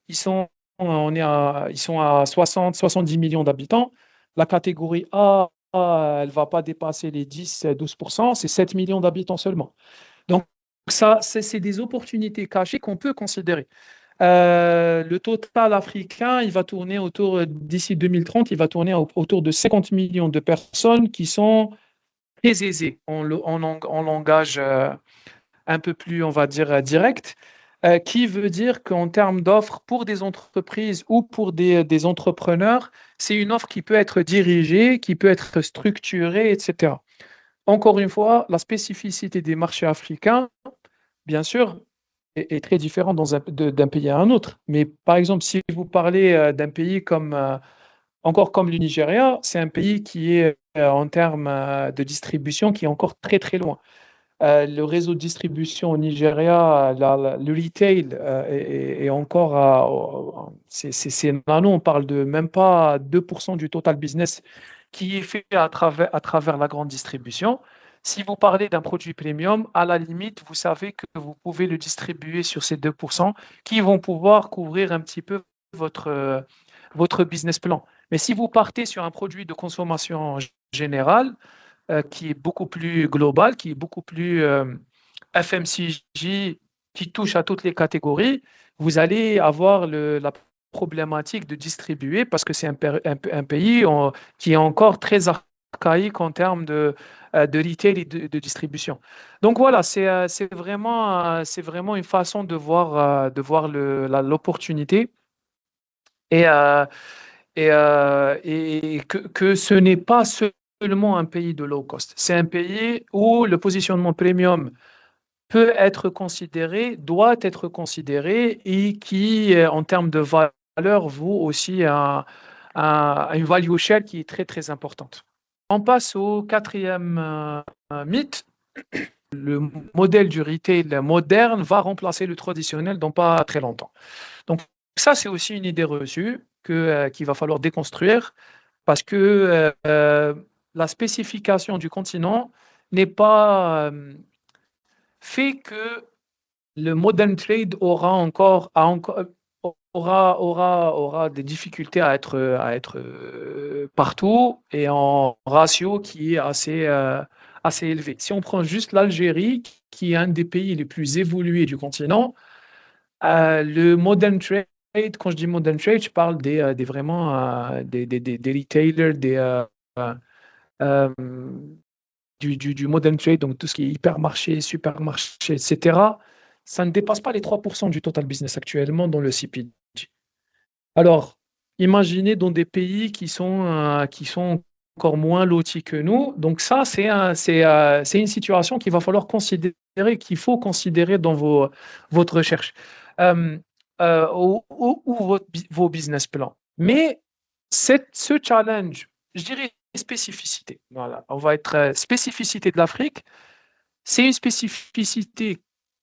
ils sont à 60, 70 millions d'habitants. La catégorie A, elle ne va pas dépasser les 10, 12%. C'est 7 millions d'habitants seulement. Donc, ça, c'est des opportunités cachées qu'on peut considérer. Le total africain, il va tourner d'ici 2030, il va tourner autour de 50 millions de personnes qui sont très aisées en langage un peu plus, on va dire, direct, qui veut dire qu'en termes d'offres pour des entreprises ou pour des entrepreneurs, c'est une offre qui peut être dirigée, qui peut être structurée, etc. Encore une fois, la spécificité des marchés africains, bien sûr, est très différente d'un pays à un autre. Mais par exemple, si vous parlez d'un pays encore comme le Nigeria, c'est un pays qui est en termes de distribution qui est encore très très loin. Le réseau de distribution au Nigeria, le retail est encore c'est nano, on parle de même pas 2% du total business qui est fait à travers la grande distribution. Si vous parlez d'un produit premium, à la limite, vous savez que vous pouvez le distribuer sur ces 2% qui vont pouvoir couvrir un petit peu votre business plan. Mais si vous partez sur un produit de consommation générale, qui est beaucoup plus global, qui est beaucoup plus FMCG, qui touche à toutes les catégories, vous allez avoir la problématique de distribuer parce que c'est un pays qui est encore très archaïque en termes de retail et de distribution. Donc voilà, c'est vraiment une façon de voir l'opportunité et, et que ce n'est pas seulement un pays de low cost. C'est un pays où le positionnement premium peut être considéré, doit être considéré et qui, en termes de valeur, vaut aussi une value share qui est très, très importante. On passe au quatrième mythe. Le modèle du retail moderne va remplacer le traditionnel dans pas très longtemps. Donc ça, c'est aussi une idée reçue qu'il va falloir déconstruire parce que la spécification du continent n'est pas fait que le modern trade aura des difficultés à être partout et en ratio qui est assez élevé. Si on prend juste l'Algérie, qui est un des pays les plus évolués du continent, le modern trade, quand je dis modern trade, je parle vraiment des retailers, euh, du modern trade, donc tout ce qui est hypermarché, supermarché, etc. Ça ne dépasse pas les 3% du total business actuellement dans le CPG. Alors, imaginez dans des pays qui sont encore moins lotis que nous. Donc ça, c'est une situation qu'il va falloir considérer, qu'il faut considérer dans votre recherche euh, ou vos business plans. Mais ce challenge, je dirais spécificité. Voilà, on va être spécificité de l'Afrique. C'est une spécificité.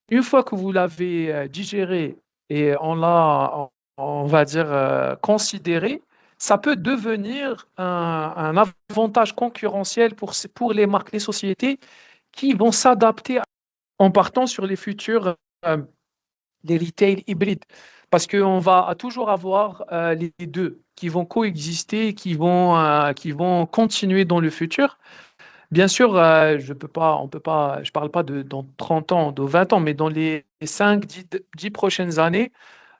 Une fois que vous l'avez digérée et on va dire, considéré, ça peut devenir un avantage concurrentiel pour les marques, les sociétés qui vont s'adapter en partant sur les futurs des retail hybrides. Parce qu'on va toujours avoir les deux qui vont coexister, qui vont continuer dans le futur. Bien sûr, on peut pas, je parle pas de dans 30 ans, de 20 ans, mais dans les 5, 10 prochaines années,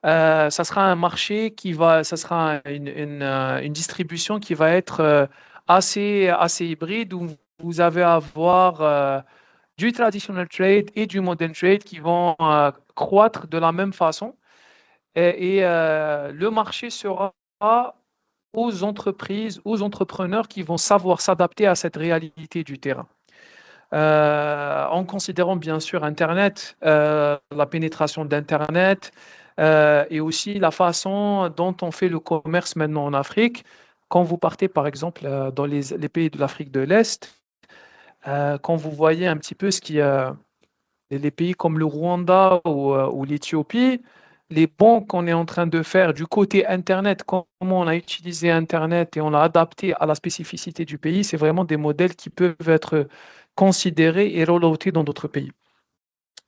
ça sera un marché ça sera une distribution qui va être assez hybride où vous allez avoir du traditional trade et du modern trade qui vont croître de la même façon. Le marché sera aux entreprises, aux entrepreneurs qui vont savoir s'adapter à cette réalité du terrain. En considérant bien sûr Internet, la pénétration d'Internet et aussi la façon dont on fait le commerce maintenant en Afrique. Quand vous partez par exemple dans les pays de l'Afrique de l'Est, quand vous voyez un petit peu les pays comme le Rwanda ou l'Éthiopie, les bons qu'on est en train de faire du côté Internet, comment on a utilisé Internet et on l'a adapté à la spécificité du pays, c'est vraiment des modèles qui peuvent être considérés et reloutés dans d'autres pays.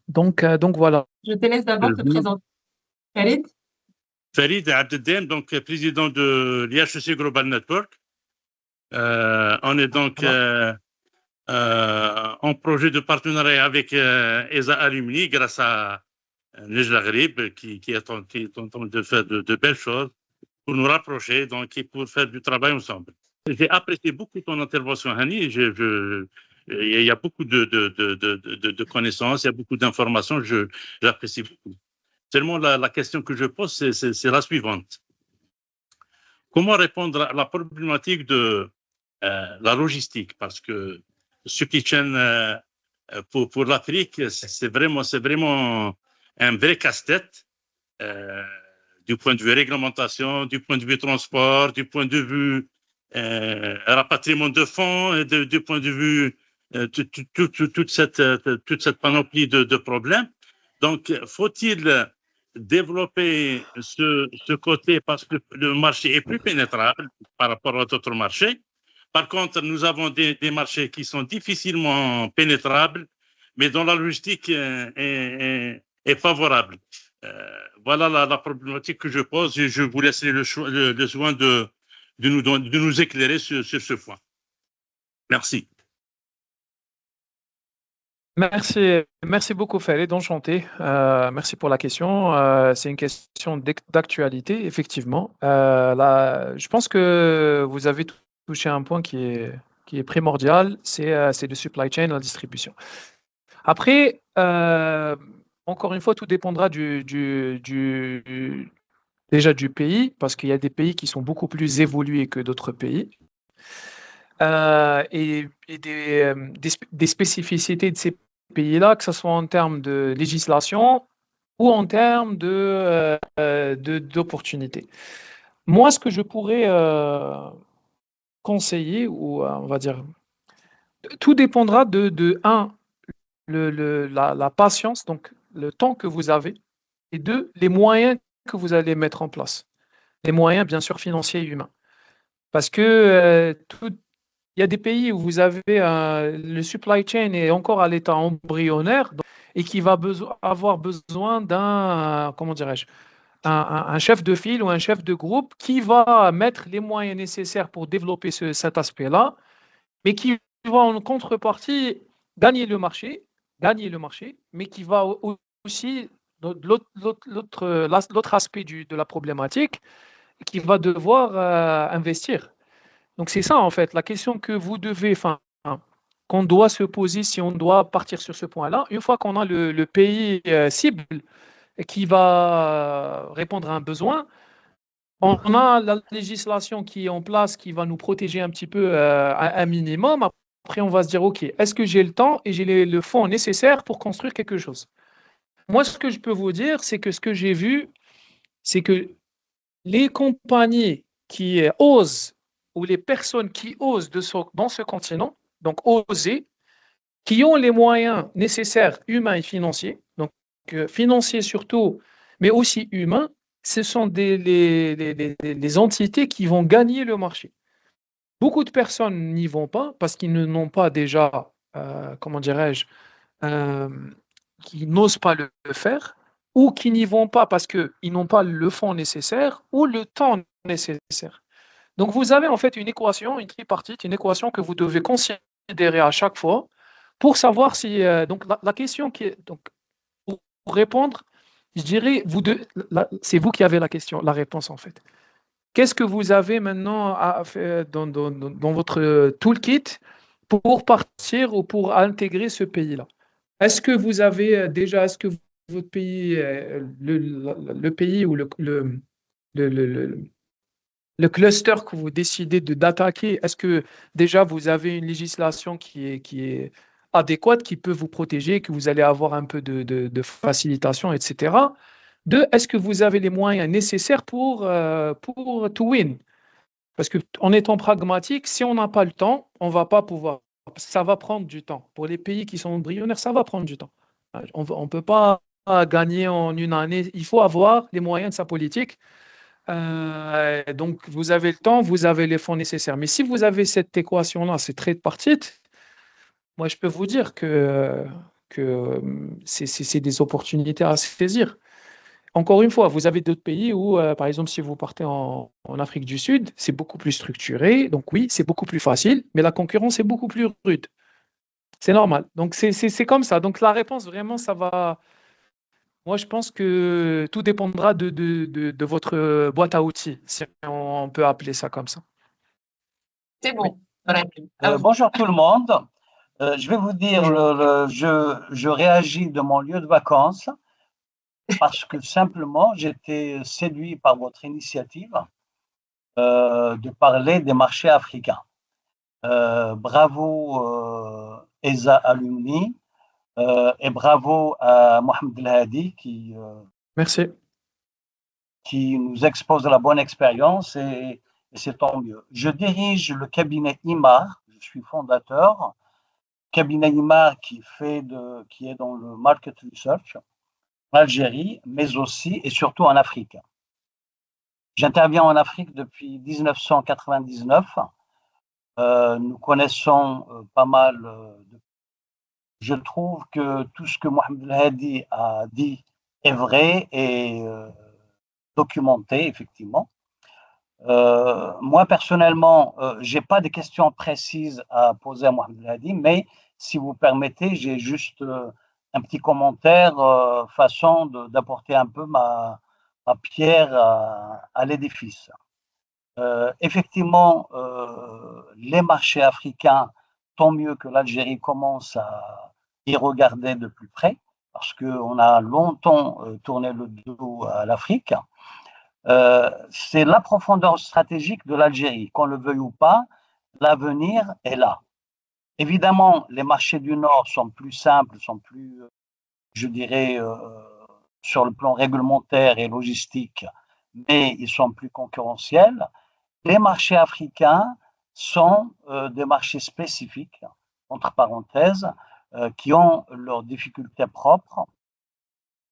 Donc voilà. Je te laisse d'abord te présenter. Farid? Farid Abdeddin, donc président de l'IHEC Global Network. On est donc en projet de partenariat avec ESA Alumni grâce à Neghrib, qui est en train de faire de belles choses pour nous rapprocher donc, et pour faire du travail ensemble. J'ai apprécié beaucoup ton intervention, Hani. Il y a beaucoup de connaissances, il y a beaucoup d'informations, j'apprécie beaucoup. Seulement, la question que je pose, c'est la suivante. Comment répondre à la problématique de la logistique? Parce que supply chain pour l'Afrique, c'est vraiment un vrai casse-tête du point de vue réglementation, du point de vue transport, du point de vue rapatriement de fonds, du point de vue toute cette panoplie de problèmes. Donc, faut-il développer ce côté parce que le marché est plus pénétrable par rapport à d'autres marchés. Par contre, nous avons des marchés qui sont difficilement pénétrables, mais dont la logistique est favorable. Voilà la problématique que je pose et je vous laisserai le soin de nous éclairer sur ce point. Merci. Merci beaucoup, Khaled, enchanté. Merci pour la question. C'est une question d'actualité, effectivement. Je pense que vous avez touché un point qui est primordial, c'est le supply chain, la distribution. Après, encore une fois, tout dépendra déjà du pays, parce qu'il y a des pays qui sont beaucoup plus évolués que d'autres pays. Et des spécificités de ces pays-là, que ce soit en termes de législation ou en termes d'opportunités. Moi, ce que je pourrais conseiller, ou on va dire, tout dépendra de la patience, donc le temps que vous avez, et deux, les moyens que vous allez mettre en place. Les moyens, bien sûr, financiers et humains. Parce que il y a des pays où vous avez le supply chain est encore à l'état embryonnaire et qui va avoir besoin d'un, comment dirais-je, un chef de file ou un chef de groupe qui va mettre les moyens nécessaires pour développer cet aspect-là, mais qui va en contrepartie gagner le marché, mais qui va aussi, l'autre aspect de la problématique, qui va devoir investir. Donc c'est ça en fait, la question que vous devez, qu'on doit se poser si on doit partir sur ce point-là. Une fois qu'on a le pays cible qui va répondre à un besoin, on a la législation qui est en place qui va nous protéger un petit peu à un minimum. Après, on va se dire, OK, est-ce que j'ai le temps et j'ai le fonds nécessaire pour construire quelque chose? Moi, ce que je peux vous dire, c'est que ce que j'ai vu, c'est que les compagnies qui osent ou les personnes qui osent dans ce continent, donc oser, qui ont les moyens nécessaires humains et financiers, donc financiers surtout, mais aussi humains, ce sont les entités qui vont gagner le marché. Beaucoup de personnes n'y vont pas parce qu'ils n'ont pas déjà, comment dirais-je, qui n'osent pas le faire, ou qui n'y vont pas parce qu'ils n'ont pas le fonds nécessaire ou le temps nécessaire. Donc, vous avez en fait une équation, une tripartite, une équation que vous devez considérer à chaque fois pour savoir si... donc, la question qui est... Donc, pour répondre, je dirais, c'est vous qui avez la réponse en fait. Qu'est-ce que vous avez maintenant à faire dans votre toolkit pour partir ou pour intégrer ce pays-là? Est-ce que vous avez déjà, est-ce que votre pays, le pays ou le cluster que vous décidez d'attaquer, est-ce que déjà vous avez une législation qui est adéquate, qui peut vous protéger, que vous allez avoir un peu de facilitation, etc. Deux, est-ce que vous avez les moyens nécessaires pour to win? Parce qu'en étant pragmatique, si on n'a pas le temps, on ne va pas pouvoir. Ça va prendre du temps. Pour les pays qui sont embryonnaires, ça va prendre du temps. On ne peut pas gagner en une année. Il faut avoir les moyens de sa politique. Donc, vous avez le temps, vous avez les fonds nécessaires. Mais si vous avez cette équation-là, ces tripartites, moi, je peux vous dire que c'est des opportunités à saisir. Encore une fois, vous avez d'autres pays où, par exemple, si vous partez en Afrique du Sud, c'est beaucoup plus structuré. Donc oui, c'est beaucoup plus facile, mais la concurrence est beaucoup plus rude. C'est normal. Donc c'est comme ça. Donc la réponse, vraiment, ça va... Moi, je pense que tout dépendra de votre boîte à outils, si on peut appeler ça comme ça. C'est bon. Brahim, à vous. Bonjour tout le monde. Je vais vous dire, Bonjour. je réagis de mon lieu de vacances parce que simplement j'étais séduit par votre initiative de parler des marchés africains. Bravo ESA Alumni et bravo à Mohamed El Hadi Merci. qui nous expose la bonne expérience et c'est tant mieux. Je dirige le cabinet IMAR, je suis fondateur. Cabinet IMAR qui est dans le market research en Algérie, mais aussi et surtout en Afrique. J'interviens en Afrique depuis 1999. Nous connaissons pas mal. Je trouve que tout ce que Mohamed El Hadi a dit est vrai et documenté, effectivement. Moi, personnellement, je n'ai pas de questions précises à poser à Mohamed El Hadi, mais si vous permettez, j'ai juste un petit commentaire façon d'apporter un peu ma pierre à l'édifice. Effectivement, les marchés africains, tant mieux que l'Algérie commence à y regarder de plus près, parce qu'on a longtemps tourné le dos à l'Afrique. C'est la profondeur stratégique de l'Algérie. Qu'on le veuille ou pas, l'avenir est là. Évidemment, les marchés du Nord sont plus simples, sont plus, je dirais, sur le plan réglementaire et logistique, mais ils sont plus concurrentiels. Les marchés africains sont des marchés spécifiques, entre parenthèses, qui ont leurs difficultés propres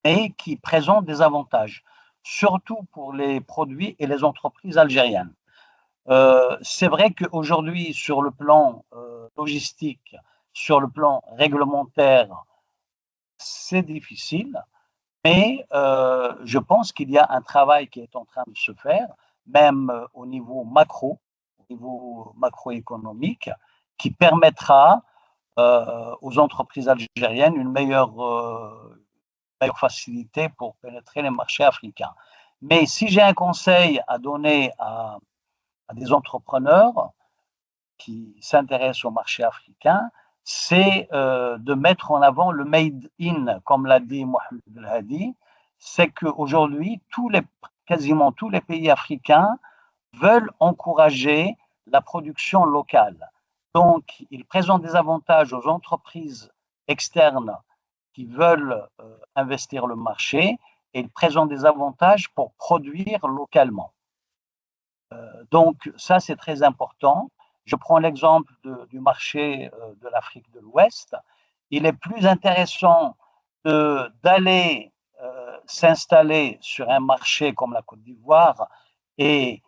et qui présentent des avantages, surtout pour les produits et les entreprises algériennes. C'est vrai qu'aujourd'hui, sur le plan logistique, sur le plan réglementaire, c'est difficile, mais je pense qu'il y a un travail qui est en train de se faire, même au niveau macroéconomique, qui permettra aux entreprises algériennes une meilleure facilité pour pénétrer les marchés africains. Mais si j'ai un conseil à donner à des entrepreneurs qui s'intéressent au marché africain, c'est de mettre en avant le made in, comme l'a dit Mohamed El Hadi. C'est qu'aujourd'hui, quasiment tous les pays africains veulent encourager la production locale. Donc, ils présentent des avantages aux entreprises externes qui veulent investir le marché et ils présentent des avantages pour produire localement. Donc, ça, c'est très important. Je prends l'exemple du marché de l'Afrique de l'Ouest. Il est plus intéressant d'aller s'installer sur un marché comme la Côte d'Ivoire et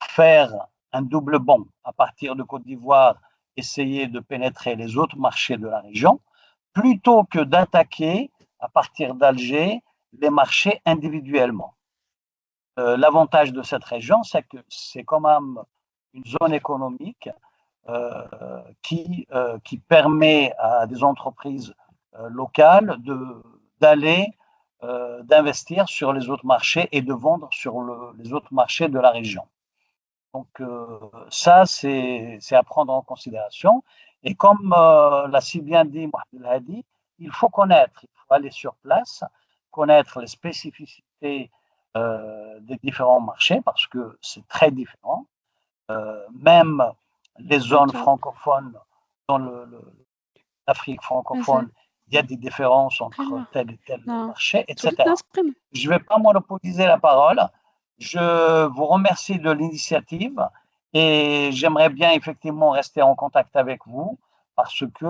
faire un double bond à partir de Côte d'Ivoire, essayer de pénétrer les autres marchés de la région, plutôt que d'attaquer à partir d'Alger les marchés individuellement. L'avantage de cette région, c'est que c'est quand même une zone économique qui permet à des entreprises locales d'investir sur les autres marchés et de vendre sur les autres marchés de la région. Donc ça, c'est à prendre en considération. Et comme l'a si bien dit Mohamed El Hadi, il faut aller sur place, connaître les spécificités des différents marchés parce que c'est très différent. Même les zones francophones, dans l'Afrique francophone, il y a des différences entre tel et tel marché, etc. Je ne vais pas monopoliser la parole. Je vous remercie de l'initiative et j'aimerais bien effectivement rester en contact avec vous parce que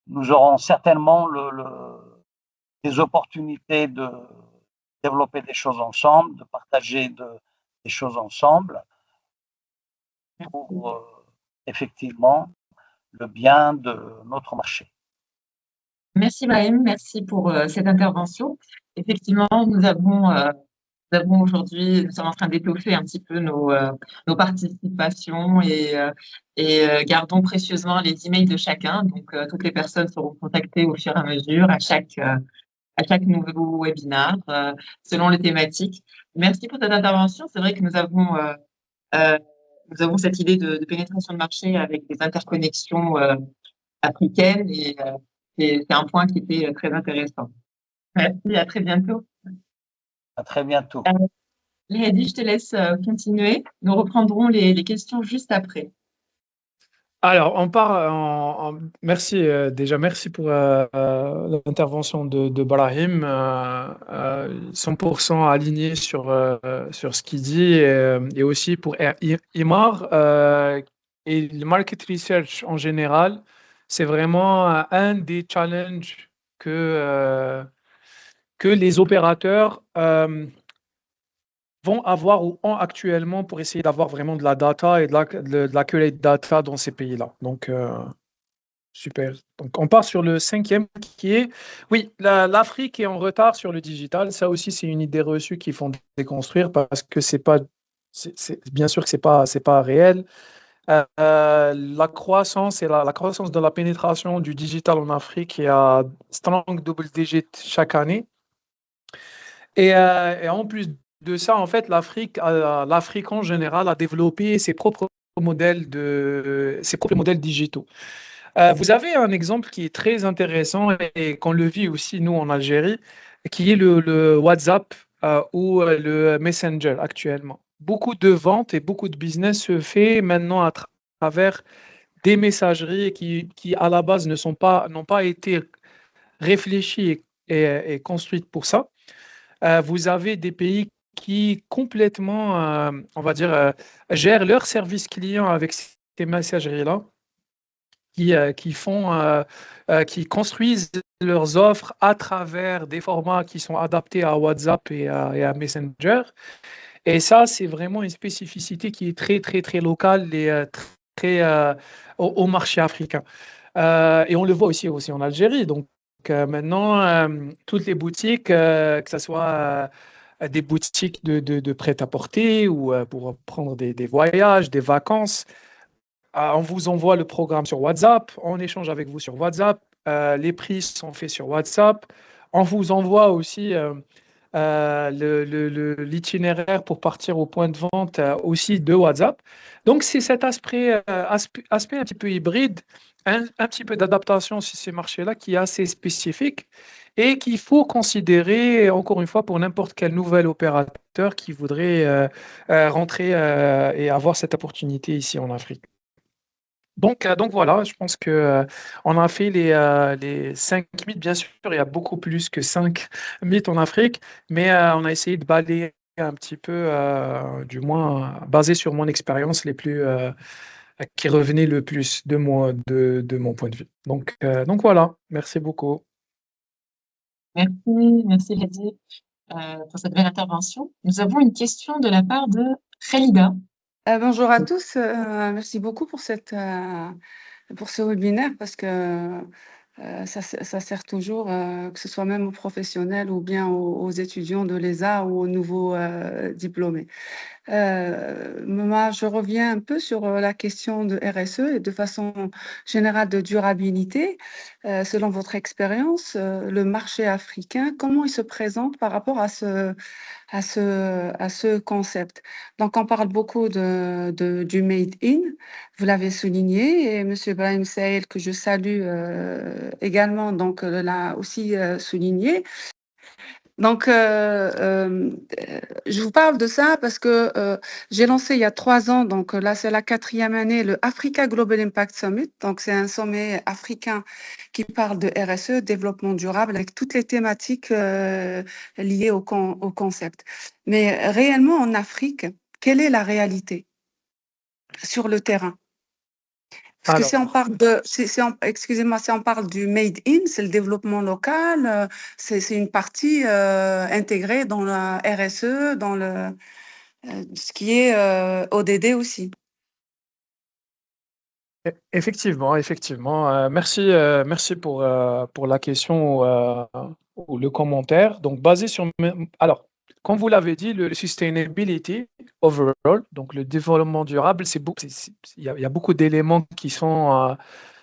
nous aurons certainement des opportunités de développer des choses ensemble, de partager des choses ensemble pour effectivement le bien de notre marché. Merci Brahim, merci pour cette intervention. Effectivement, nous avons aujourd'hui, nous sommes en train d'étoffer un petit peu nos participations et gardons précieusement les emails de chacun. Donc, toutes les personnes seront contactées au fur et à mesure à chaque à chaque nouveau webinaire, selon les thématiques. Merci pour cette intervention. C'est vrai que nous avons cette idée de pénétration de marché avec des interconnexions africaines et c'est un point qui était très intéressant. Merci, à très bientôt. À très bientôt. Lady, je te laisse continuer. Nous reprendrons les questions juste après. Alors, on part merci merci pour l'intervention de Brahim, 100% aligné sur ce qu'il dit et aussi pour Imar et le market research en général, c'est vraiment un des challenges que les opérateurs vont avoir ou ont actuellement pour essayer d'avoir vraiment de la data et de la collecte data dans ces pays-là. Donc, super. Donc, on part sur le 5e qui est, oui, l'Afrique est en retard sur le digital. Ça aussi, c'est une idée reçue qu'il faut déconstruire parce que bien sûr que c'est pas réel. La croissance et la croissance de la pénétration du digital en Afrique est à strong double digit chaque année. Et en plus de ça, en fait, l'Afrique en général a développé ses propres modèles digitaux. Vous avez un exemple qui est très intéressant et qu'on le vit aussi, nous, en Algérie, qui est le WhatsApp ou le Messenger actuellement. Beaucoup de ventes et beaucoup de business se fait maintenant à travers des messageries qui à la base n'ont pas été réfléchies et construites pour ça. Vous avez des pays qui complètement, on va dire, gèrent leur service client avec ces messageries-là, qui construisent leurs offres à travers des formats qui sont adaptés à WhatsApp et à Messenger. Et ça, c'est vraiment une spécificité qui est très, très, très locale et très au marché africain. Et on le voit aussi en Algérie. Donc, maintenant, toutes les boutiques, que ce soit des boutiques de prêt-à-porter ou pour prendre des voyages, des vacances, on vous envoie le programme sur WhatsApp, on échange avec vous sur WhatsApp, les prix sont faits sur WhatsApp, on vous envoie aussi l'itinéraire pour partir au point de vente aussi de WhatsApp. Donc, c'est cet aspect un petit peu hybride, un petit peu d'adaptation sur ces marchés-là qui est assez spécifique et qu'il faut considérer, encore une fois, pour n'importe quel nouvel opérateur qui voudrait rentrer et avoir cette opportunité ici en Afrique. Donc voilà, je pense que on a fait les 5 mythes. Bien sûr, il y a beaucoup plus que 5 mythes en Afrique, mais on a essayé de balayer un petit peu, du moins basé sur mon expérience, les plus qui revenaient le plus de mon point de vue. Donc voilà, merci beaucoup. Merci Lady pour cette belle intervention. Nous avons une question de la part de Khalida. Bonjour à tous, merci beaucoup pour ce webinaire parce que ça sert toujours, que ce soit même aux professionnels ou bien aux étudiants de l'ESA ou aux nouveaux diplômés. Moi, je reviens un peu sur la question de RSE et de façon générale de durabilité. Selon votre expérience, le marché africain, comment il se présente par rapport à ce concept? Donc, on parle beaucoup du made in, vous l'avez souligné, et M. Brahim Saïl, que je salue également, donc l'a aussi souligné. Donc, je vous parle de ça parce que j'ai lancé il y a 3 ans, donc là c'est la 4e année, le Africa Global Impact Summit. Donc, c'est un sommet africain qui parle de RSE, développement durable, avec toutes les thématiques liées au concept. Mais réellement, en Afrique, quelle est la réalité sur le terrain? Parce que si on parle excusez-moi, si on parle du made in, c'est le développement local, c'est une partie intégrée dans la RSE, dans ce qui est ODD aussi. Effectivement. Merci pour la question ou le commentaire. Donc, basé sur... Alors, comme vous l'avez dit, le sustainability overall, donc le développement durable, il y a beaucoup d'éléments qui sont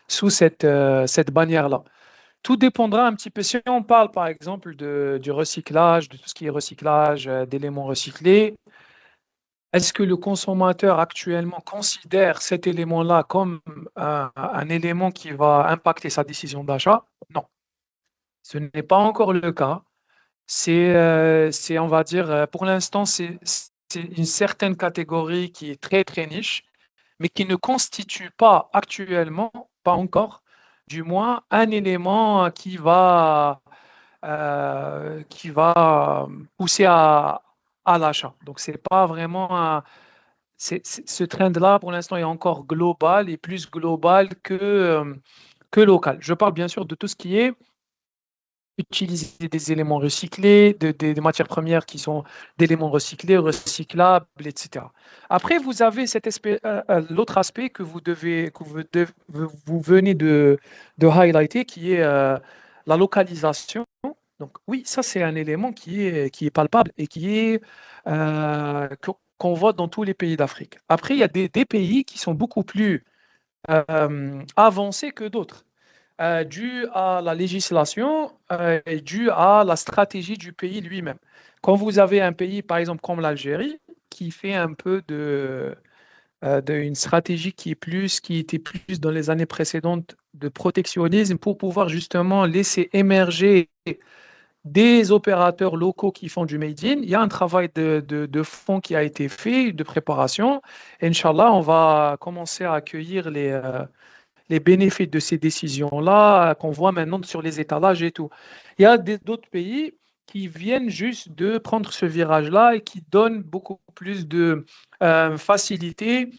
sous cette bannière-là. Tout dépendra un petit peu. Si on parle par exemple du recyclage, de tout ce qui est recyclage, d'éléments recyclés, est-ce que le consommateur actuellement considère cet élément-là comme un élément qui va impacter sa décision d'achat? Non, ce n'est pas encore le cas. On va dire, pour l'instant, c'est une certaine catégorie qui est très, très niche, mais qui ne constitue pas actuellement, pas encore, du moins, un élément qui va pousser à l'achat. Donc, c'est pas vraiment ce trend-là, pour l'instant, est encore global et plus global que local. Je parle bien sûr de tout ce qui est utiliser des éléments recyclés, des matières premières qui sont d'éléments recyclés, recyclables, etc. Après, vous avez l'autre aspect que vous venez de highlighter, qui est la localisation. Donc oui, ça c'est un élément qui est palpable et qu'on voit dans tous les pays d'Afrique. Après, il y a des pays qui sont beaucoup plus avancés que d'autres, dû à la législation et dû à la stratégie du pays lui-même. Quand vous avez un pays, par exemple, comme l'Algérie, qui fait un peu une stratégie qui était plus dans les années précédentes de protectionnisme pour pouvoir justement laisser émerger des opérateurs locaux qui font du made in. Il y a un travail de fond qui a été fait, de préparation. Et Inch'Allah, on va commencer à accueillir les bénéfices de ces décisions-là qu'on voit maintenant sur les étalages et tout. Il y a d'autres pays qui viennent juste de prendre ce virage-là et qui donnent beaucoup plus de facilité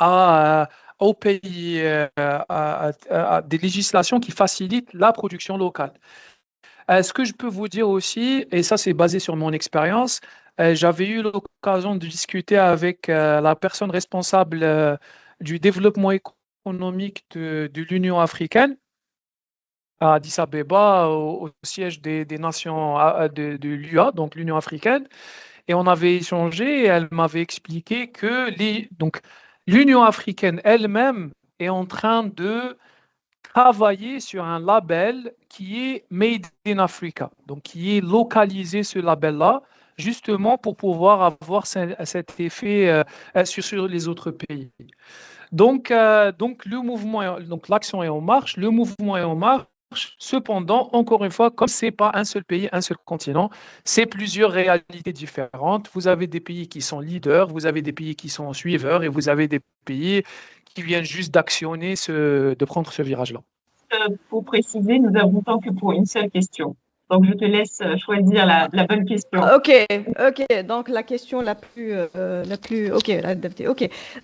aux pays, à des législations qui facilitent la production locale. Ce que je peux vous dire aussi, et ça c'est basé sur mon expérience, j'avais eu l'occasion de discuter avec la personne responsable du développement économique de l'Union africaine à Addis Abeba, au siège des nations de l'UA, donc l'Union africaine, et on avait échangé et elle m'avait expliqué que donc, l'Union africaine elle-même est en train de travailler sur un label qui est Made in Africa, donc qui est localisé ce label-là, justement pour pouvoir avoir cet effet sur les autres pays. Donc l'action est en marche, le mouvement est en marche. Cependant, encore une fois, comme ce n'est pas un seul pays, un seul continent, c'est plusieurs réalités différentes. Vous avez des pays qui sont leaders, vous avez des pays qui sont suiveurs et vous avez des pays qui viennent juste d'actionner, de prendre ce virage-là. Pour préciser, nous avons temps que pour une seule question. Donc, je te laisse choisir la bonne question. Ok. Donc, la question la plus, ok.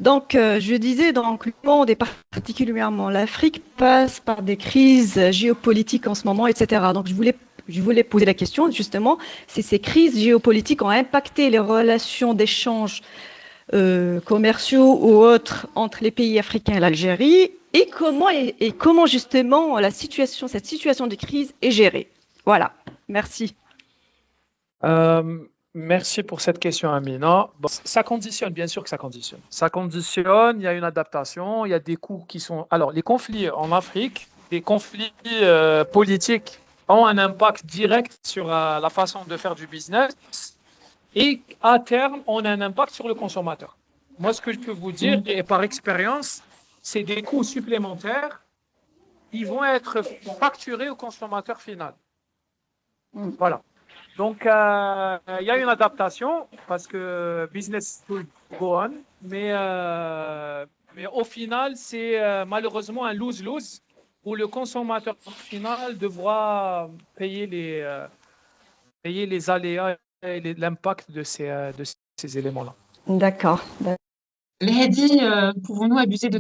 Donc, je disais, donc, le monde et particulièrement l'Afrique passe par des crises géopolitiques en ce moment, etc. Donc, je voulais poser la question, justement, si ces crises géopolitiques ont impacté les relations d'échange commerciaux ou autres entre les pays africains et l'Algérie, et comment justement cette situation de crise est gérée. Voilà, merci. Merci pour cette question, Amina. Bon, ça conditionne, bien sûr que ça conditionne. Ça conditionne, il y a une adaptation, il y a des coûts qui sont... Alors, les conflits en Afrique, des conflits politiques ont un impact direct sur la façon de faire du business et à terme, on a un impact sur le consommateur. Moi, ce que je peux vous dire, et par expérience, c'est des coûts supplémentaires qui vont être facturés au consommateur final. Voilà. Donc, il y a une adaptation parce que business will go on, mais au final, c'est malheureusement un lose-lose où le consommateur final devra payer les aléas et l'impact de ces éléments-là. D'accord. Lehedi, pouvons-nous abuser de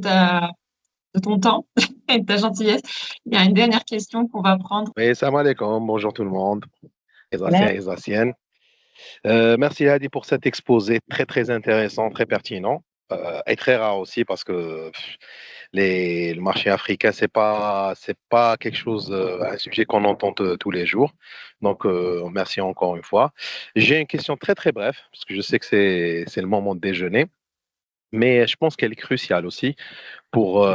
ton temps et de ta gentillesse? Il y a une dernière question qu'on va prendre. Oui, salam alaikum, bonjour tout le monde, Ezaciens et Ezaciennes. Merci Hadi pour cet exposé très très intéressant, très pertinent et très rare aussi parce que le marché africain, c'est pas quelque chose, un sujet qu'on entend tous les jours. Donc, merci encore une fois. J'ai une question très très brève parce que je sais que c'est le moment de déjeuner, mais je pense qu'elle est cruciale aussi pour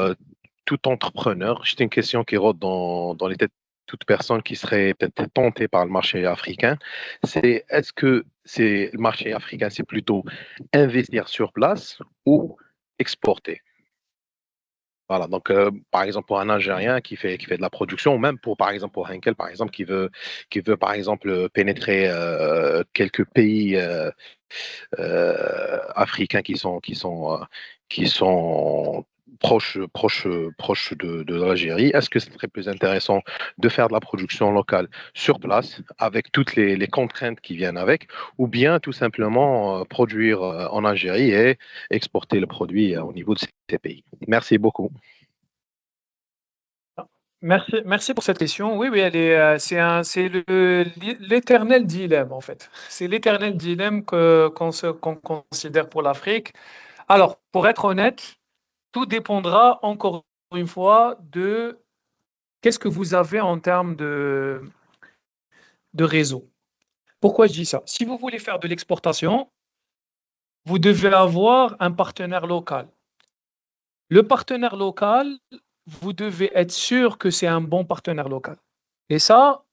tout entrepreneur. C'est une question qui rôde dans les têtes toute personne qui serait peut-être tentée par le marché africain, c'est est-ce que le marché africain, c'est plutôt investir sur place ou exporter? Voilà, donc par exemple pour un Algérien qui fait de la production, ou même par exemple pour Henkel, par exemple qui veut par exemple pénétrer quelques pays africains qui sont proches de l'Algérie. Est-ce que ce serait plus intéressant de faire de la production locale sur place avec toutes les contraintes qui viennent avec, ou bien tout simplement produire en Algérie et exporter le produit au niveau de ces pays? Merci beaucoup. Merci pour cette question. Oui, elle est, c'est l'éternel dilemme, en fait. C'est l'éternel dilemme qu'on considère pour l'Afrique. Alors, pour être honnête, tout dépendra encore une fois de qu'est-ce que vous avez en termes de réseau. Pourquoi je dis ça? Si vous voulez faire de l'exportation, vous devez avoir un partenaire local. Le partenaire local, vous devez être sûr que c'est un bon partenaire local. Et ça,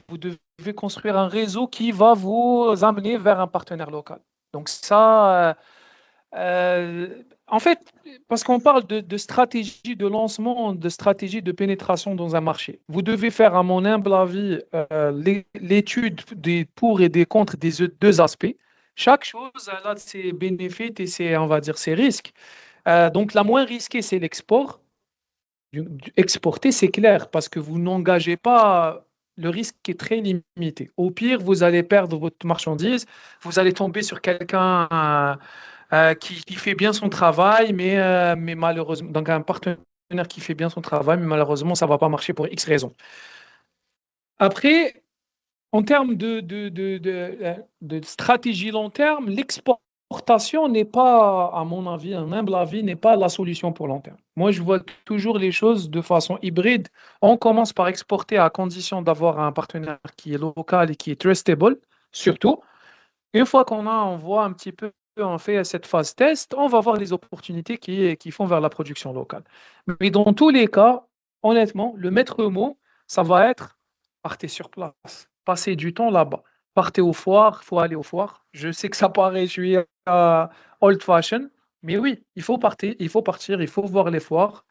vous devez construire un réseau qui va vous amener vers un partenaire local. Donc ça, en fait, parce qu'on parle de stratégie de lancement, de stratégie de pénétration dans un marché, vous devez faire, à mon humble avis, l'étude des pour et des contre des deux aspects. Chaque chose a ses bénéfices et ses, on va dire, ses risques. Donc la moins risquée, c'est l'export. Exporter, c'est clair, parce que vous n'engagez pas, le risque est très limité. Au pire, vous allez perdre votre marchandise, vous allez tomber sur quelqu'un qui fait bien son travail, mais malheureusement, donc un partenaire qui fait bien son travail, mais malheureusement, ça ne va pas marcher pour X raisons. Après, en termes de stratégie long terme, l'exportation n'est pas, à mon avis, un humble avis, n'est pas la solution pour long terme. Moi, je vois toujours les choses de façon hybride. On commence par exporter à condition d'avoir un partenaire qui est local et qui est trustable, surtout. Une fois on voit un petit peu, on fait cette phase test, on va voir les opportunités qui font vers la production locale. Mais dans tous les cas, honnêtement, le maître mot, ça va être partez sur place, passez du temps là-bas. Partez aux foires, il faut aller aux foires. Je sais que ça paraît, je suis old fashion, mais oui, il faut partir, il faut voir les foires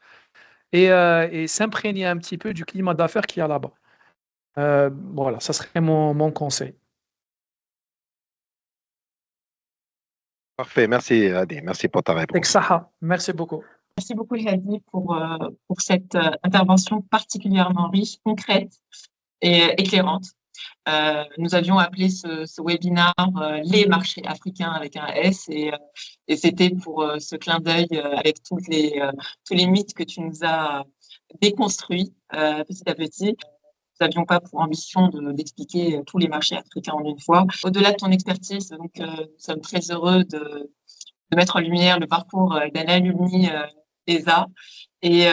et s'imprégner un petit peu du climat d'affaires qu'il y a là-bas. Voilà, ça serait mon conseil. Parfait, merci Hadi, merci pour ta réponse. Saha, merci beaucoup. Merci beaucoup Hadi pour cette intervention particulièrement riche, concrète et éclairante. Nous avions appelé ce webinaire les marchés africains avec un S et c'était pour ce clin d'œil avec tous les mythes que tu nous as déconstruits petit à petit. Nous n'avions pas pour ambition d'expliquer tous les marchés africains en une fois. Au-delà de ton expertise, donc, nous sommes très heureux de mettre en lumière le parcours d'un alumni ESA et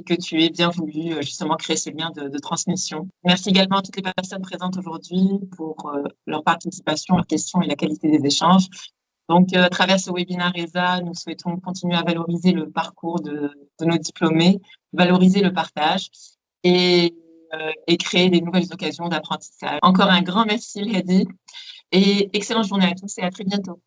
que tu aies bien voulu justement créer ce lien de transmission. Merci également à toutes les personnes présentes aujourd'hui pour leur participation, leurs questions et la qualité des échanges. Donc, à travers ce webinaire ESA, nous souhaitons continuer à valoriser le parcours de nos diplômés, valoriser le partage et créer des nouvelles occasions d'apprentissage. Encore un grand merci, Hadi, et excellente journée à tous et à très bientôt.